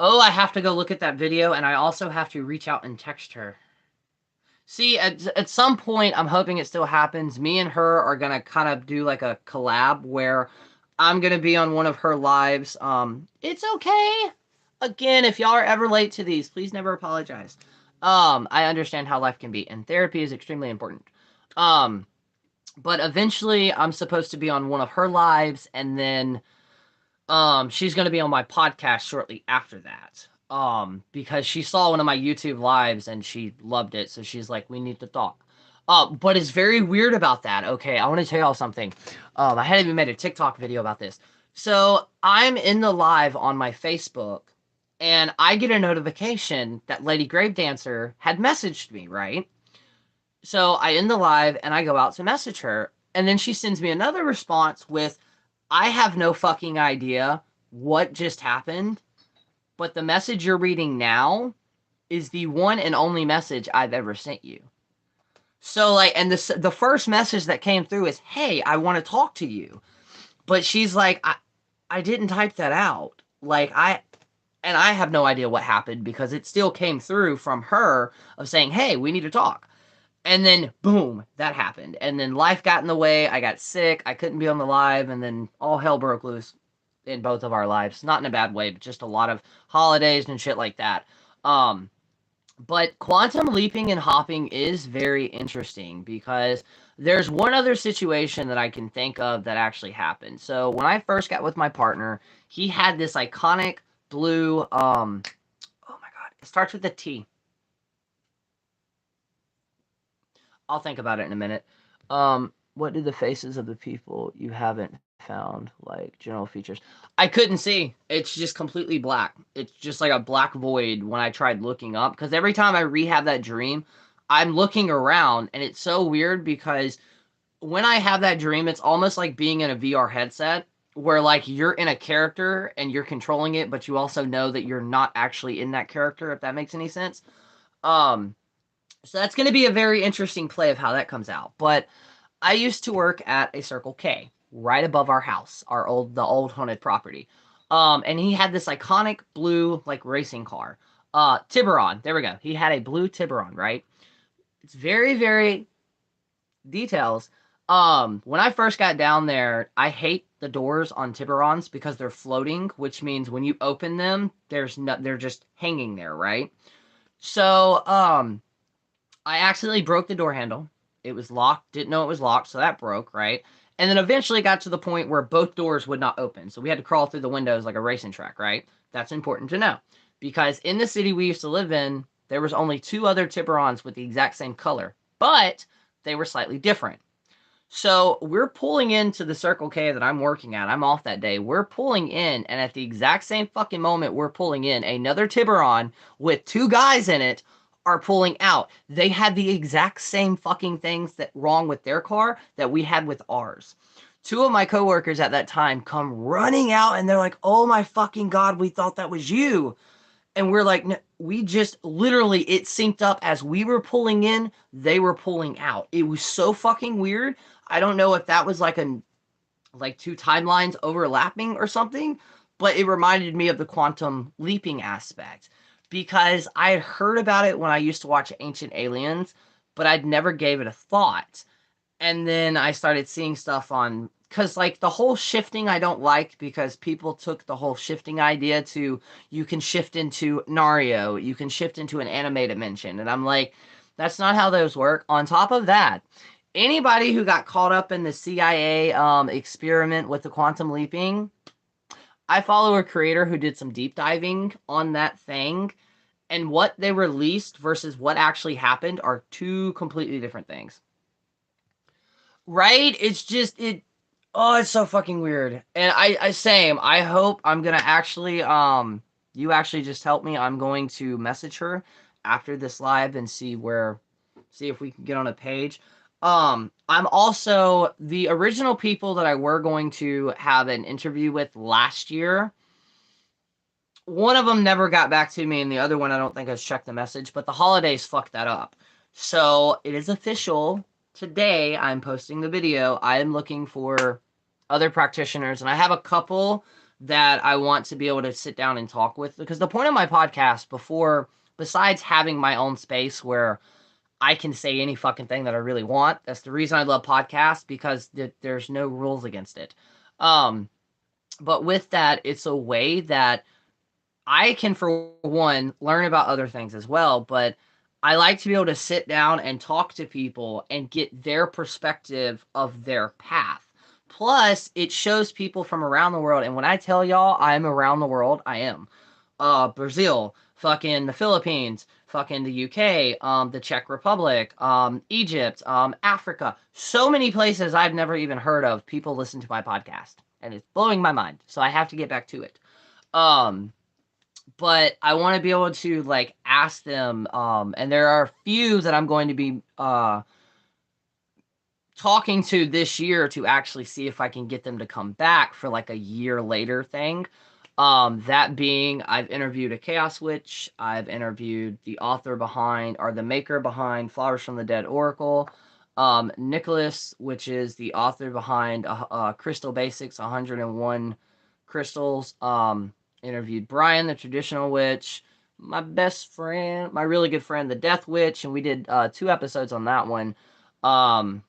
Oh, I have to go look at that video, and I also have to reach out and text her. See, at some point, I'm hoping it still happens. Me and her are gonna kind of do like a collab where I'm gonna be on one of her lives. It's okay. Again, if y'all are ever late to these, please never apologize. I understand how life can be, and therapy is extremely important. Um, but eventually, I'm supposed to be on one of her lives, and then she's gonna be on my podcast shortly after that. Because she saw one of my YouTube lives and she loved it, so she's like, we need to talk. But it's very weird about that. Okay, I want to tell y'all something. I hadn't even made a TikTok video about this. So I'm in the live on my Facebook, and I get a notification that Lady Grave Dancer had messaged me, right? So I end the live and I go out to message her, and then she sends me another response with, I have no fucking idea what just happened, but the message you're reading now is the one and only message I've ever sent you. So like, and the first message that came through is, hey, I want to talk to you. But she's like, I didn't type that out. Like, and I have no idea what happened because it still came through from her of saying, hey, we need to talk. And then, boom, that happened. And then life got in the way. I got sick. I couldn't be on the live. And then all hell broke loose in both of our lives. Not in a bad way, but just a lot of holidays and shit like that. Um, but quantum leaping and hopping is very interesting because there's one other situation that I can think of that actually happened. So when I first got with my partner, he had this iconic blue, oh my God, it starts with a T. I'll think about it in a minute. What do the faces of the people you haven't found like general features? I couldn't see. It's just completely black. It's just like a black void when I tried looking up. Because every time I rehab that dream, I'm looking around, and it's so weird because when I have that dream, it's almost like being in a VR headset where like you're in a character and you're controlling it, but you also know that you're not actually in that character, if that makes any sense. Um, so that's going to be a very interesting play of how that comes out. But I used to work at a Circle K right above our house, the old haunted property. And he had this iconic blue like racing car. Tiburon. There we go. He had a blue Tiburon, right? It's very, very details. When I first got down there, I hate the doors on Tiburons because they're floating, which means when you open them, they're just hanging there, right? So, I accidentally broke the door handle. It was locked, didn't know it was locked, so that broke, right? And then eventually got to the point where both doors would not open. So we had to crawl through the windows like a racing track, right? That's important to know. Because in the city we used to live in, there was only two other Tiburons with the exact same color, but they were slightly different. So we're pulling into the Circle K that I'm working at. I'm off that day. We're pulling in, and at the exact same fucking moment we're pulling in, another Tiburon with two guys in it are pulling out. They had the exact same fucking things that wrong with their car that we had with ours. Two of my coworkers at that time come running out and they're like, "Oh my fucking god, we thought that was you." And we're like, no, we just literally, it synced up as we were pulling in, they were pulling out. It was so fucking weird. I don't know if that was like two timelines overlapping or something, but it reminded me of the quantum leaping aspect because I had heard about it when I used to watch Ancient Aliens, but I'd never gave it a thought. And then I started seeing stuff on because like the whole shifting I don't like because people took the whole shifting idea to you can shift into Nario, you can shift into an anime dimension, and I'm like, that's not how those work. On top of that, anybody who got caught up in the CIA experiment with the quantum leaping, I follow a creator who did some deep diving on that thing, and what they released versus what actually happened are two completely different things. Right? It's just it. Oh, it's so fucking weird. And I same. I hope I'm gonna actually you actually just help me. I'm going to message her after this live and see if we can get on a page. I'm also the original people that I were going to have an interview with last year. One of them never got back to me, and the other one I don't think has checked the message. But the holidays fucked that up. So it is official. Today, I'm posting the video. I am looking for other practitioners, and I have a couple that I want to be able to sit down and talk with. Because the point of my podcast before, besides having my own space where I can say any fucking thing that I really want, that's the reason I love podcasts, because there's no rules against it. Um, but with that, it's a way that I can, for one, learn about other things as well, but I like to be able to sit down and talk to people and get their perspective of their path. Plus, it shows people from around the world. And when I tell y'all I'm around the world, I am. Brazil, fucking the Philippines, fucking the UK, the Czech Republic, Egypt, Africa. So many places I've never even heard of. People listen to my podcast, and it's blowing my mind. So I have to get back to it. Um, but I want to be able to like ask them, and there are a few that I'm going to be talking to this year to actually see if I can get them to come back for like a year later thing. That being, I've interviewed a Chaos Witch, I've interviewed the author behind, or the maker behind Flowers from the Dead Oracle. Nicholas, which is the author behind Crystal Basics, 101 Crystals, interviewed Brian, the traditional witch, my best friend, my really good friend, the Death Witch, and we did 2 episodes on that one. I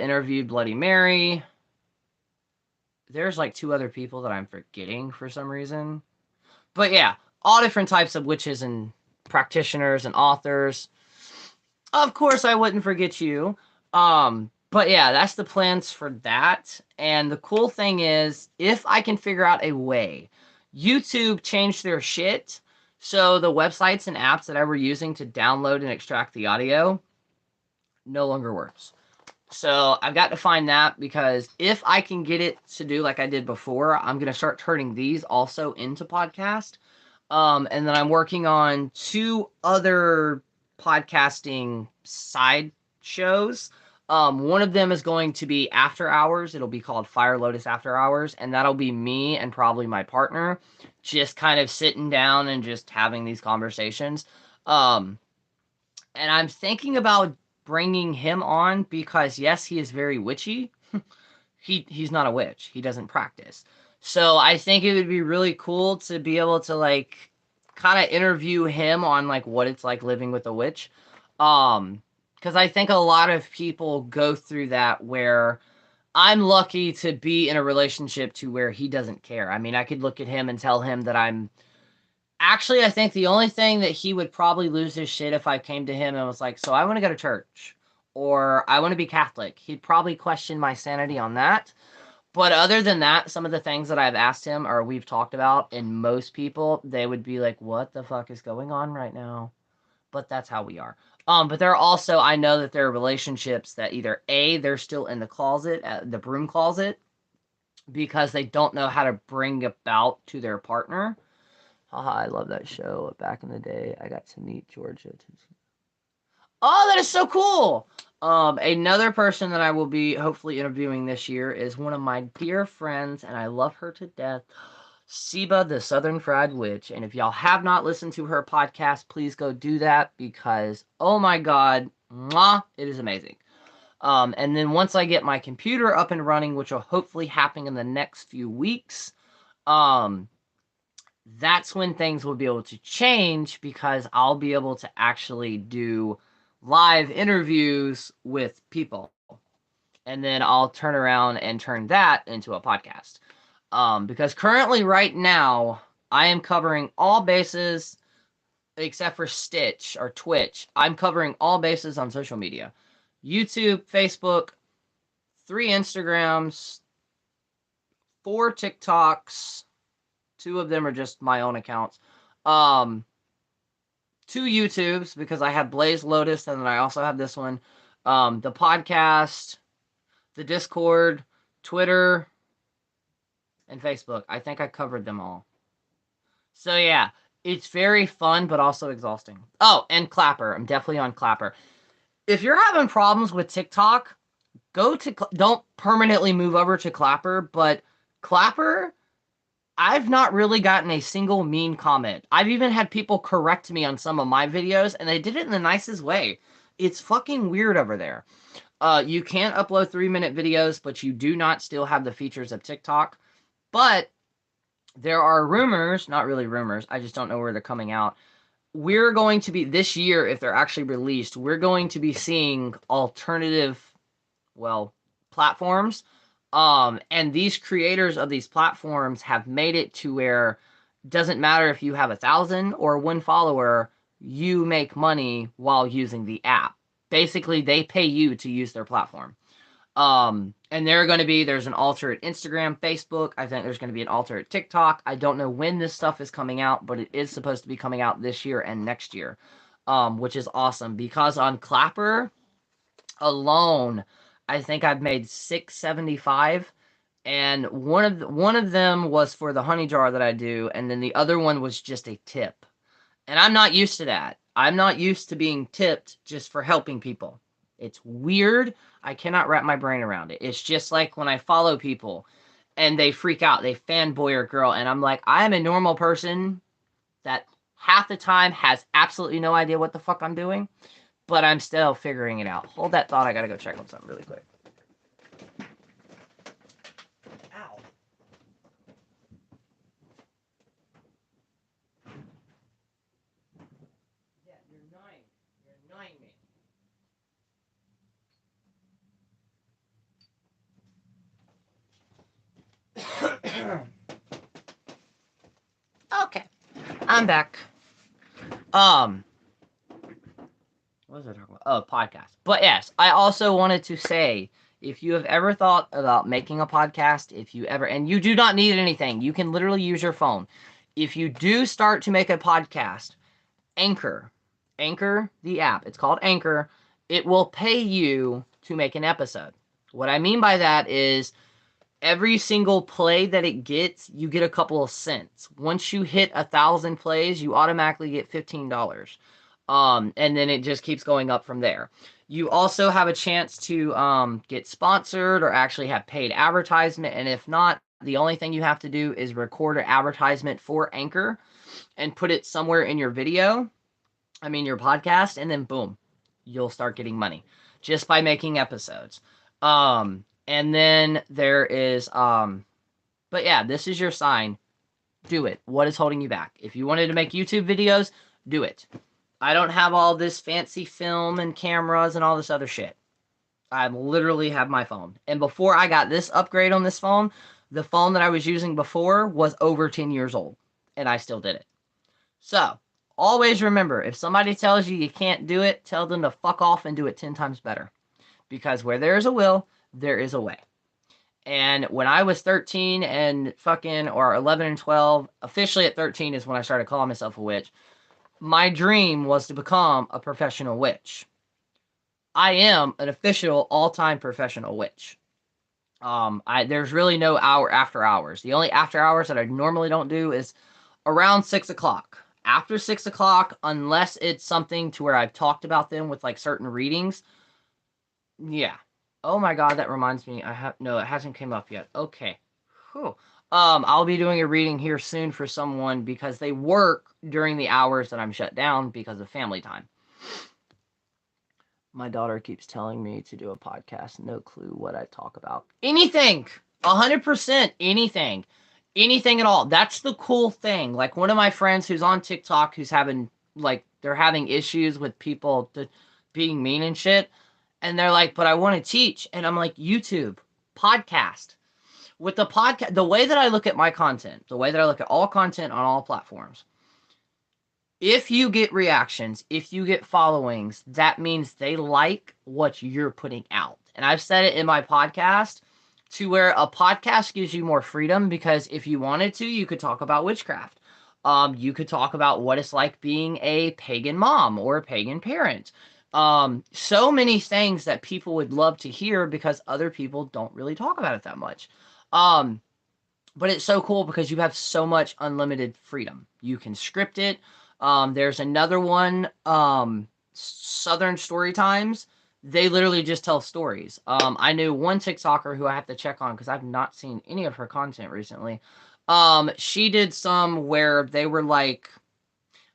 interviewed Bloody Mary. There's like 2 other people that I'm forgetting for some reason. But yeah, all different types of witches and practitioners and authors. Of course, I wouldn't forget you. But yeah, that's the plans for that. And the cool thing is, if I can figure out a way, YouTube changed their shit. So the websites and apps that I were using to download and extract the audio no longer works. So I've got to find that, because if I can get it to do like I did before, I'm going to start turning these also into podcast. And then I'm working on 2 other podcasting side shows. One of them is going to be after hours. It'll be called Fire Lotus After Hours, and that'll be me and probably my partner just kind of sitting down and just having these conversations. And I'm thinking about bringing him on because, yes, he is very witchy. He's not a witch. He doesn't practice. So I think it would be really cool to be able to like kind of interview him on like what it's like living with a witch. Because I think a lot of people go through that, where I'm lucky to be in a relationship to where he doesn't care. I mean, I could look at him and tell him that I'm actually, I think the only thing that he would probably lose his shit if I came to him and was like, so I want to go to church or I want to be Catholic. He'd probably question my sanity on that. But other than that, some of the things that I've asked him or we've talked about, and most people, they would be like, what the fuck is going on right now? But that's how we are. But there are also, I know that there are relationships that either A, they're still in the closet, the broom closet, because they don't know how to bring about to their partner. Haha, I love that show. Back in the day, I got to meet Georgia. Oh, that is so cool! Another person that I will be hopefully interviewing this year is one of my dear friends, and I love her to death, Seba, the Southern Fried Witch. And if y'all have not listened to her podcast, please go do that, because, oh my god, mwah, it is amazing. And then once I get my computer up and running, which will hopefully happen in the next few weeks, um, that's when things will be able to change, because I'll be able to actually do live interviews with people. And then I'll turn around and turn that into a podcast. Because currently, right now, I am covering all bases except for Stitch or Twitch. I'm covering all bases on social media: YouTube, Facebook, 3 Instagrams, 4 TikToks. 2 of them are just my own accounts. 2 YouTubes, because I have Blaze Lotus, and then I also have this one. The podcast, the Discord, Twitter, and Facebook. I think I covered them all. So yeah, it's very fun, but also exhausting. Oh, and Clapper. I'm definitely on Clapper. If you're having problems with TikTok, don't permanently move over to Clapper, but Clapper, I've not really gotten a single mean comment. I've even had people correct me on some of my videos, and they did it in the nicest way. It's fucking weird over there. You can't upload 3-minute videos, but you do not still have the features of TikTok. But there are rumors, not really rumors, I just don't know where they're coming out. We're going to be, this year, if they're actually released, we're going to be seeing alternative, well, platforms. And these creators of these platforms have made it to where it doesn't matter if you have 1,000 or 1 follower, you make money while using the app. Basically, they pay you to use their platform. And there's an alter at Instagram, Facebook. I think there's going to be an alter at TikTok. I don't know when this stuff is coming out, but it is supposed to be coming out this year and next year, which is awesome, because on Clapper alone, I think I've made $675, and one of them was for the honey jar that I do, and then the other one was just a tip. And I'm not used to that. I'm not used to being tipped just for helping people. It's weird. I cannot wrap my brain around it. It's just like when I follow people and they freak out, they fanboy or girl, and I'm like, I am a normal person that half the time has absolutely no idea what the fuck I'm doing. but I'm still figuring it out. Hold that thought. I gotta go check on something really quick. Ow. Yeah, you're annoying. You're annoying me. Okay, I'm back. What was I talking about? Oh, podcast. But yes, I also wanted to say, if you have ever thought about making a podcast, if you ever, and you do not need anything, you can literally use your phone. If you do start to make a podcast, Anchor, the app, it's called Anchor, it will pay you to make an episode. What I mean by that is every single play that it gets, you get a couple of cents. Once you hit 1,000 plays, you automatically get $15. And then it just keeps going up from there. You also have a chance to get sponsored or actually have paid advertisement. And if not, the only thing you have to do is record an advertisement for Anchor and put it somewhere in your your podcast, and then boom, you'll start getting money just by making episodes. And then there is, but yeah, this is your sign. Do it. What is holding you back? If you wanted to make YouTube videos, do it. I don't have all this fancy film and cameras and all this other shit. I literally have my phone. And before I got this upgrade on this phone, the phone that I was using before was over 10 years old. And I still did it. So, always remember, if somebody tells you you can't do it, tell them to fuck off and do it 10 times better. Because where there is a will, there is a way. And when I was 13 and or 11 and 12, officially at 13 is when I started calling myself a witch. My dream was to become a professional witch. I am an official all-time professional witch. There's really no after hours. The only after hours that I normally don't do is around 6 o'clock. After 6 o'clock, unless it's something to where I've talked about them with like certain readings. Yeah. Oh my god, that reminds me. No, it hasn't came up yet. Okay. Whew. I'll be doing a reading here soon for someone because they work during the hours that I'm shut down because of family time. My daughter keeps telling me to do a podcast. No clue what I talk about. Anything. 100% anything. Anything at all. That's the cool thing. Like one of my friends who's on TikTok who's having they're having issues with people being mean and shit. And they're like, but I want to teach. And I'm like, YouTube, podcast. With the podcast, the way that I look at my content, the way that I look at all content on all platforms, if you get reactions, if you get followings, that means they like what you're putting out. And I've said it in my podcast to where a podcast gives you more freedom because if you wanted to, you could talk about witchcraft. You could talk about what it's like being a pagan mom or a pagan parent. So many things that people would love to hear because other people don't really talk about it that much. But it's so cool because you have so much unlimited freedom. You can script it. There's another one, Southern Story Times. They literally just tell stories. I knew one TikToker who I have to check on because I've not seen any of her content recently. She did some where they were like,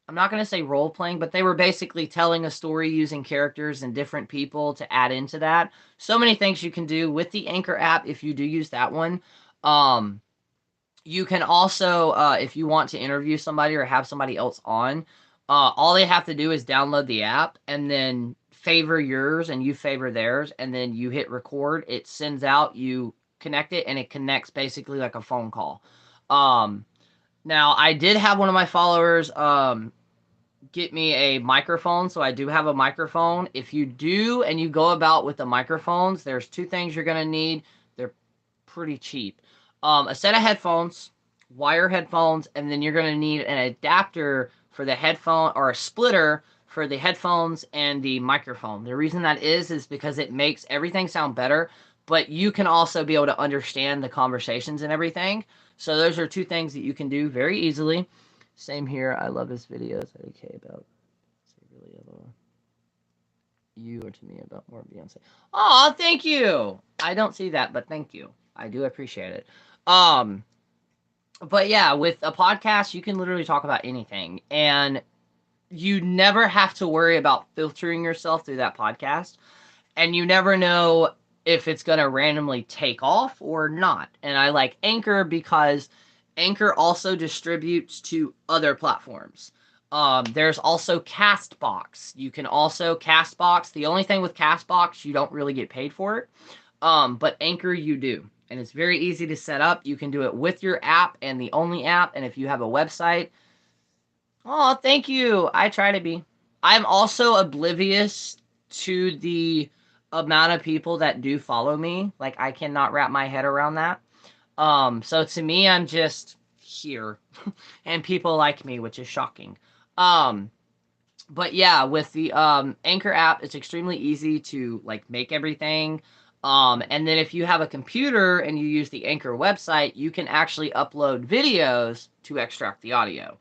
I'm not going to say role playing, but they were basically telling a story using characters and different people to add into that. So many things you can do with the Anchor app if you do use that one. You can also, if you want to interview somebody or have somebody else on, all they have to do is download the app and then favor yours and you favor theirs, and then you hit record. It sends out, you connect it, and it connects basically like a phone call. Now, I did have one of my followers get me a microphone, so I do have a microphone. If you do and you go about with the microphones, there's two things you're going to need. They're pretty cheap. A set of headphones, wire headphones, and then you're going to need an adapter for the headphone or a splitter for the headphones and the microphone. The reason that is because it makes everything sound better, but you can also be able to understand the conversations and everything. So those are two things that you can do very easily. Same here. I love his videos. Okay, about really you or to me about more Beyonce. Oh, thank you. I don't see that, but thank you. I do appreciate it. But yeah, with a podcast, you can literally talk about anything. And you never have to worry about filtering yourself through that podcast, and you never know if it's going to randomly take off or not. And I like Anchor because Anchor also distributes to other platforms. There's also Castbox. You can also Castbox. The only thing with Castbox, you don't really get paid for it. But Anchor, you do. And it's very easy to set up. You can do it with your app and the only app. And if you have a website, oh, thank you. I try to be. I'm also oblivious to the amount of people that do follow me. Like, I cannot wrap my head around that. So to me, I'm just here, and people like me, which is shocking. Um, but yeah, with the Anchor app, it's extremely easy to like make everything. And then if you have a computer and you use the Anchor website, you can actually upload videos to extract the audio.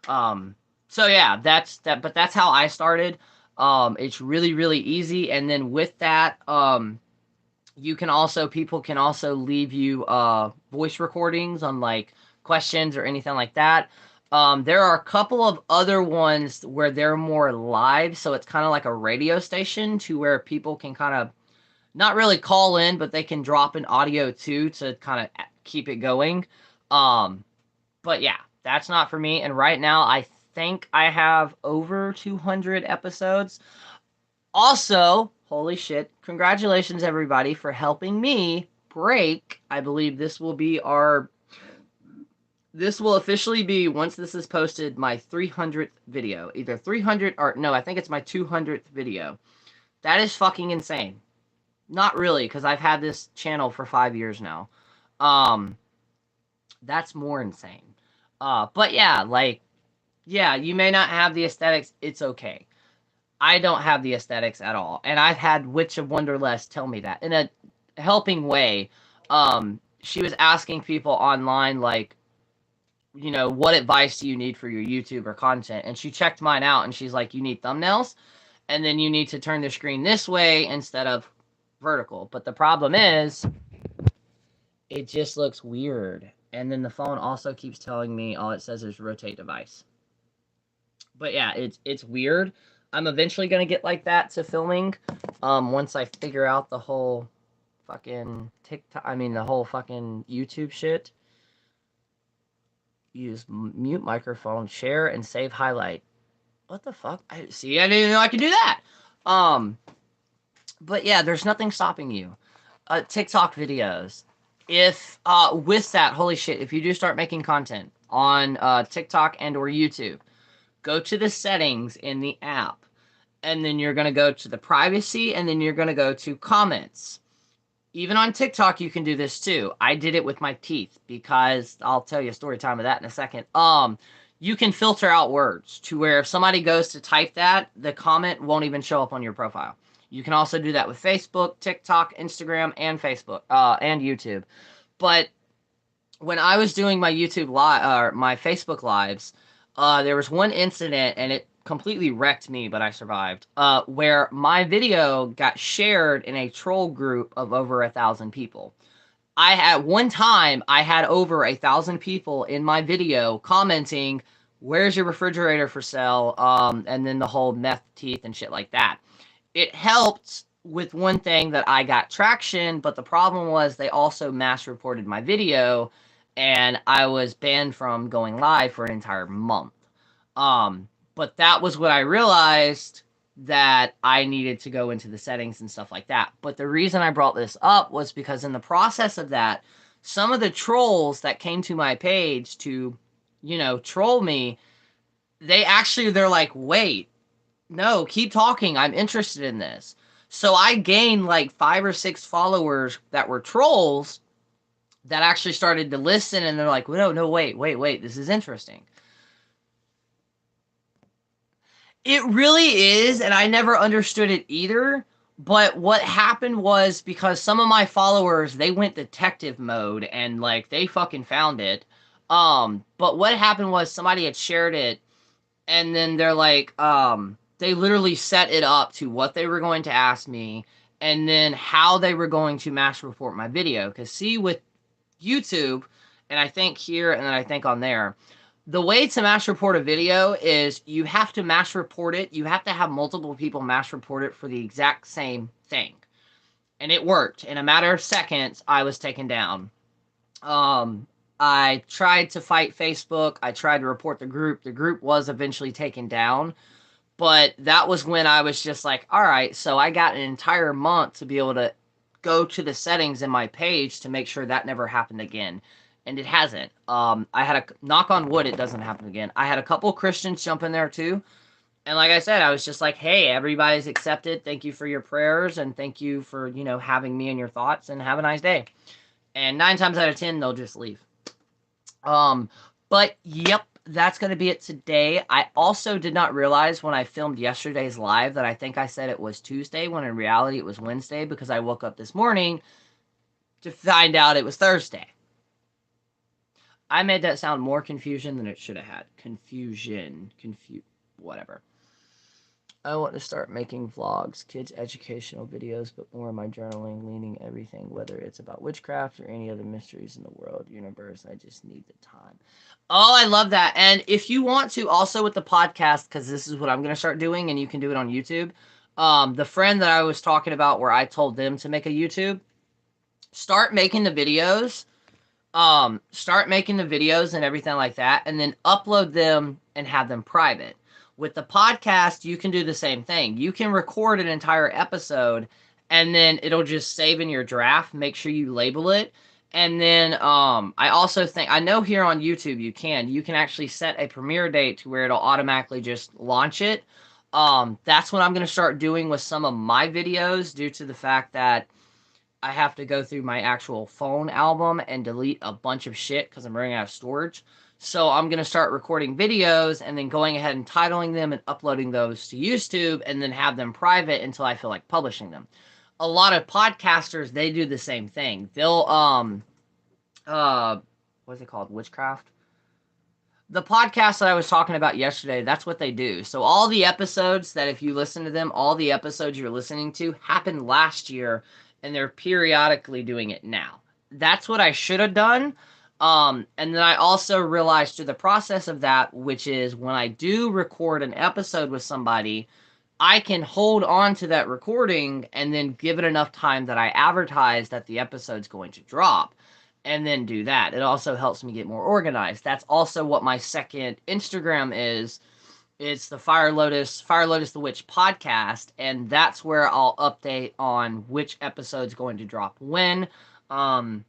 Um, so yeah, that's that. But that's how I started. It's really, really easy. And then with that, you can also people can also leave you voice recordings on like questions or anything like that. There are a couple of other ones where they're more live, so it's kind of like a radio station to where people can kind of not really call in, but they can drop an audio too to kind of keep it going. Um, but yeah, that's not for me. And right now, I think I have over 200 episodes. Also, holy shit, congratulations everybody for helping me break. I believe this will be our. This will officially be, once this is posted, my 300th video. Either 300 or, no, I think it's my 200th video. That is fucking insane. Not really, because I've had this channel for 5 years now. Um, that's more insane. But yeah, like, yeah, you may not have the aesthetics. It's okay. I don't have the aesthetics at all. And I've had Witch of Wonderlust tell me that in a helping way. She was asking people online, like, you know, what advice do you need for your YouTube or content? And she checked mine out and she's like, you need thumbnails and then you need to turn the screen this way instead of vertical. But the problem is, it just looks weird. And then the phone also keeps telling me all it says is rotate device. But yeah, it's weird. I'm eventually gonna get like that to filming. Once I figure out the whole fucking TikTok, I mean the whole fucking YouTube shit. Use mute microphone, share, and save highlight. What the fuck? I didn't even know I could do that. But yeah, there's nothing stopping you. TikTok videos. If with that, holy shit, if you do start making content on TikTok and or YouTube, go to the settings in the app, and then you're going to go to the privacy, and then you're going to go to comments. Even on TikTok, you can do this too. I did it with my teeth because I'll tell you a story time of that in a second. You can filter out words to where if somebody goes to type that, the comment won't even show up on your profile. You can also do that with Facebook, TikTok, Instagram, and Facebook, and YouTube. But when I was doing my YouTube live or my Facebook lives, there was one incident, and it completely wrecked me, but I survived. Where my video got shared in a troll group of over 1,000 people. One time I had over 1,000 people in my video commenting, "Where's your refrigerator for sale?" And then the whole meth teeth and shit like that. It helped with one thing that I got traction, but the problem was they also mass reported my video, and I was banned from going live for an entire month. But that was when I realized that I needed to go into the settings and stuff like that. But the reason I brought this up was because in the process of that, some of the trolls that came to my page to, you know, troll me, they're like, wait, no, keep talking. I'm interested in this. So I gained like 5 or 6 followers that were trolls that actually started to listen, and they're like, well, no, wait, this is interesting. It really is, and I never understood it either. But what happened was because some of my followers, they went detective mode and like they fucking found it. But what happened was somebody had shared it, and then they're like, they literally set it up to what they were going to ask me and then how they were going to mass report my video. Because see, with YouTube, and I think here and then I think on there, The way to mass report a video is you have to mass report it. You have to have multiple people mass report it for the exact same thing. And it worked. In a matter of seconds, I was taken down. I tried to fight Facebook. I tried to report the group. The group was eventually taken down. But that was when I was just like, all right, so I got an entire month to be able to go to the settings in my page to make sure that never happened again. And it hasn't. I had a knock on wood, it doesn't happen again. I had a couple Christians jump in there too. And like I said, I was just like, hey, everybody's accepted. Thank you for your prayers. And thank you for, having me in your thoughts, and have a nice day. And 9 times out of 10, they'll just leave. But yep, that's going to be it today. I also did not realize when I filmed yesterday's live that I think I said it was Tuesday, when in reality it was Wednesday, because I woke up this morning to find out it was Thursday. I made that sound more confusion than it should have had. Whatever. I want to start making vlogs, kids' educational videos, but more of my journaling, leaning everything, whether it's about witchcraft or any other mysteries in the world, universe. I just need the time. Oh, I love that. And if you want to, also with the podcast, because this is what I'm going to start doing, and you can do it on YouTube. The friend that I was talking about where I told them to make a YouTube, start making the videos. Start making the videos and everything like that, and then upload them and have them private. With the podcast, you can do the same thing. You can record an entire episode, and then it'll just save in your draft. Make sure you label it. And then I also think, I know here on YouTube you can actually set a premiere date to where it'll automatically just launch it. That's what I'm going to start doing with some of my videos, due to the fact that I have to go through my actual phone album and delete a bunch of shit because I'm running out of storage. So I'm going to start recording videos and then going ahead and titling them and uploading those to YouTube, and then have them private until I feel like publishing them. A lot of podcasters, they do the same thing. They'll, what's it called? Witchcraft? The podcast that I was talking about yesterday, that's what they do. So all the episodes that, if you listen to them, all the episodes you're listening to happened last year, and they're periodically doing it now. That's what I should have done. And then I also realized through the process of that, which is when I do record an episode with somebody, I can hold on to that recording and then give it enough time that I advertise that the episode's going to drop, and then do that. It also helps me get more organized. That's also what my second Instagram is. It's the Fire Lotus the Witch podcast, and that's where I'll update on which episode's going to drop when. And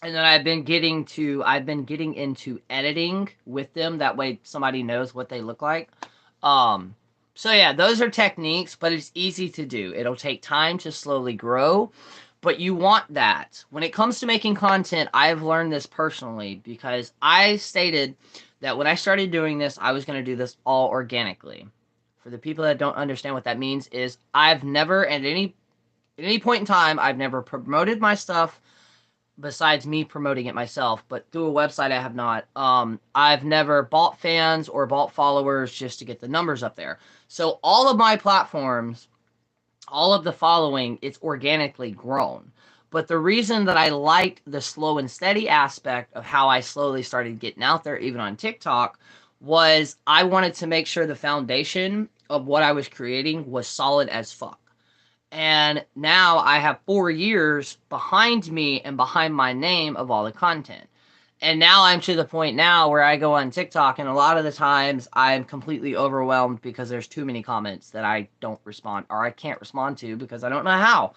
then I've been getting into editing with them. That way somebody knows what they look like. So yeah, those are techniques, but it's easy to do. It'll take time to slowly grow, but you want that. When it comes to making content, I've learned this personally, because I stated that when I started doing this, I was going to do this all organically. For the people that don't understand what that means, is I've never, at any point in time, I've never promoted my stuff besides me promoting it myself, but through a website I have not. I've never bought fans or bought followers just to get the numbers up there. So all of my platforms, all of the following, it's organically grown. But the reason that I liked the slow and steady aspect of how I slowly started getting out there, even on TikTok, was I wanted to make sure the foundation of what I was creating was solid as fuck. And now I have 4 years behind me and behind my name of all the content. And now I'm to the point now where I go on TikTok, and a lot of the times I'm completely overwhelmed because there's too many comments that I don't respond, or I can't respond to, because I don't know how.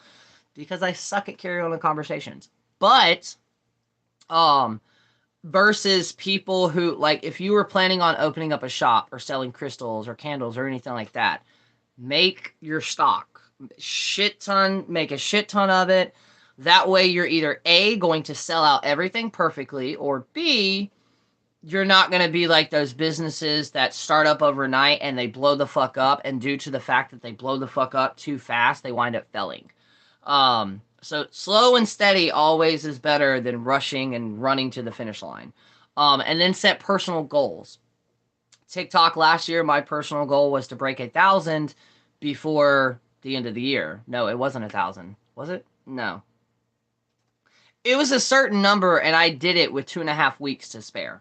Because I suck at carrying on the conversations. But, versus people who, like, if you were planning on opening up a shop or selling crystals or candles or anything like that, make your stock. Make a shit ton of it. That way you're either A, going to sell out everything perfectly, or B, you're not going to be like those businesses that start up overnight and they blow the fuck up, and due to the fact that they blow the fuck up too fast, they wind up failing. So slow and steady always is better than rushing and running to the finish line. And then set personal goals. TikTok last year, my personal goal was to break 1,000 before the end of the year. No, it wasn't 1,000. Was it? No. It was a certain number, and I did it with 2.5 weeks to spare.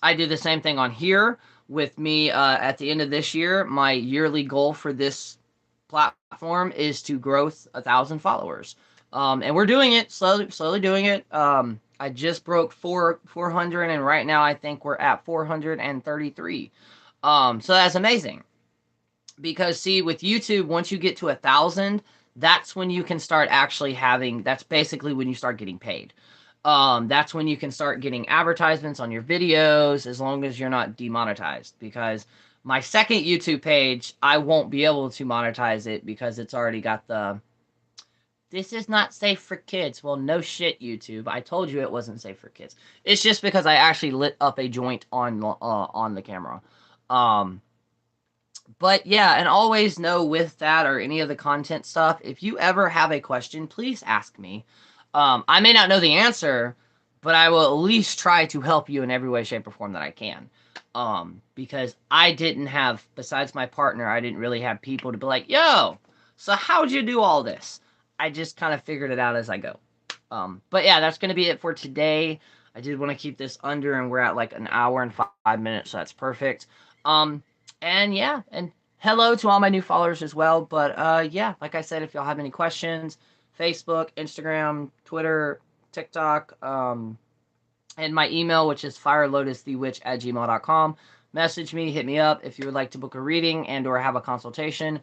I do the same thing on here with me. At the end of this year, my yearly goal for this platform is to grow 1,000 followers. And we're doing it slowly doing it. I just broke 400, and right now I think we're at 433. So that's amazing. Because see, with YouTube, once you get to 1,000, that's when you can start actually having. That's basically when you start getting paid. That's when you can start getting advertisements on your videos, as long as you're not demonetized. Because my second YouTube page, I won't be able to monetize it because it's already got the "this is not safe for kids." Well, no shit, YouTube. I told you it wasn't safe for kids. It's just because I actually lit up a joint on the camera. Um, but yeah, and always know with that or any of the content stuff, if you ever have a question, please ask me. I may not know the answer, but I will at least try to help you in every way, shape, or form that I can. Because I didn't have, besides my partner, I didn't really have people to be like, yo, so how'd you do all this? I just kind of figured it out as I go. But yeah, that's going to be it for today. I did want to keep this under, and we're at like an hour and 5 minutes, so that's perfect. Um, and yeah, and hello to all my new followers as well. But yeah, like I said, if y'all have any questions, Facebook, Instagram, Twitter, TikTok, and my email, which is firelotusthewitch@gmail.com. Message me, hit me up if you would like to book a reading and or have a consultation.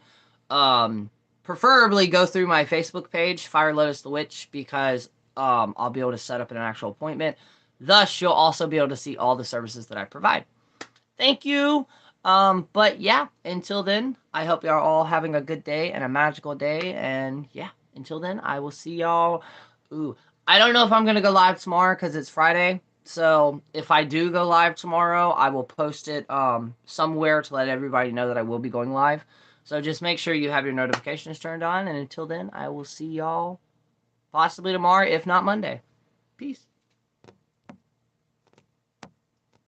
Preferably go through my Facebook page, Fire Lotus the Witch, because I'll be able to set up an actual appointment. Thus, you'll also be able to see all the services that I provide. Thank you. But yeah, until then, I hope y'all are all having a good day and a magical day. And yeah, until then, I will see y'all. Ooh, I don't know if I'm gonna go live tomorrow because it's Friday. So if I do go live tomorrow, I will post it somewhere to let everybody know that I will be going live. So just make sure you have your notifications turned on. And until then, I will see y'all possibly tomorrow, if not Monday. Peace.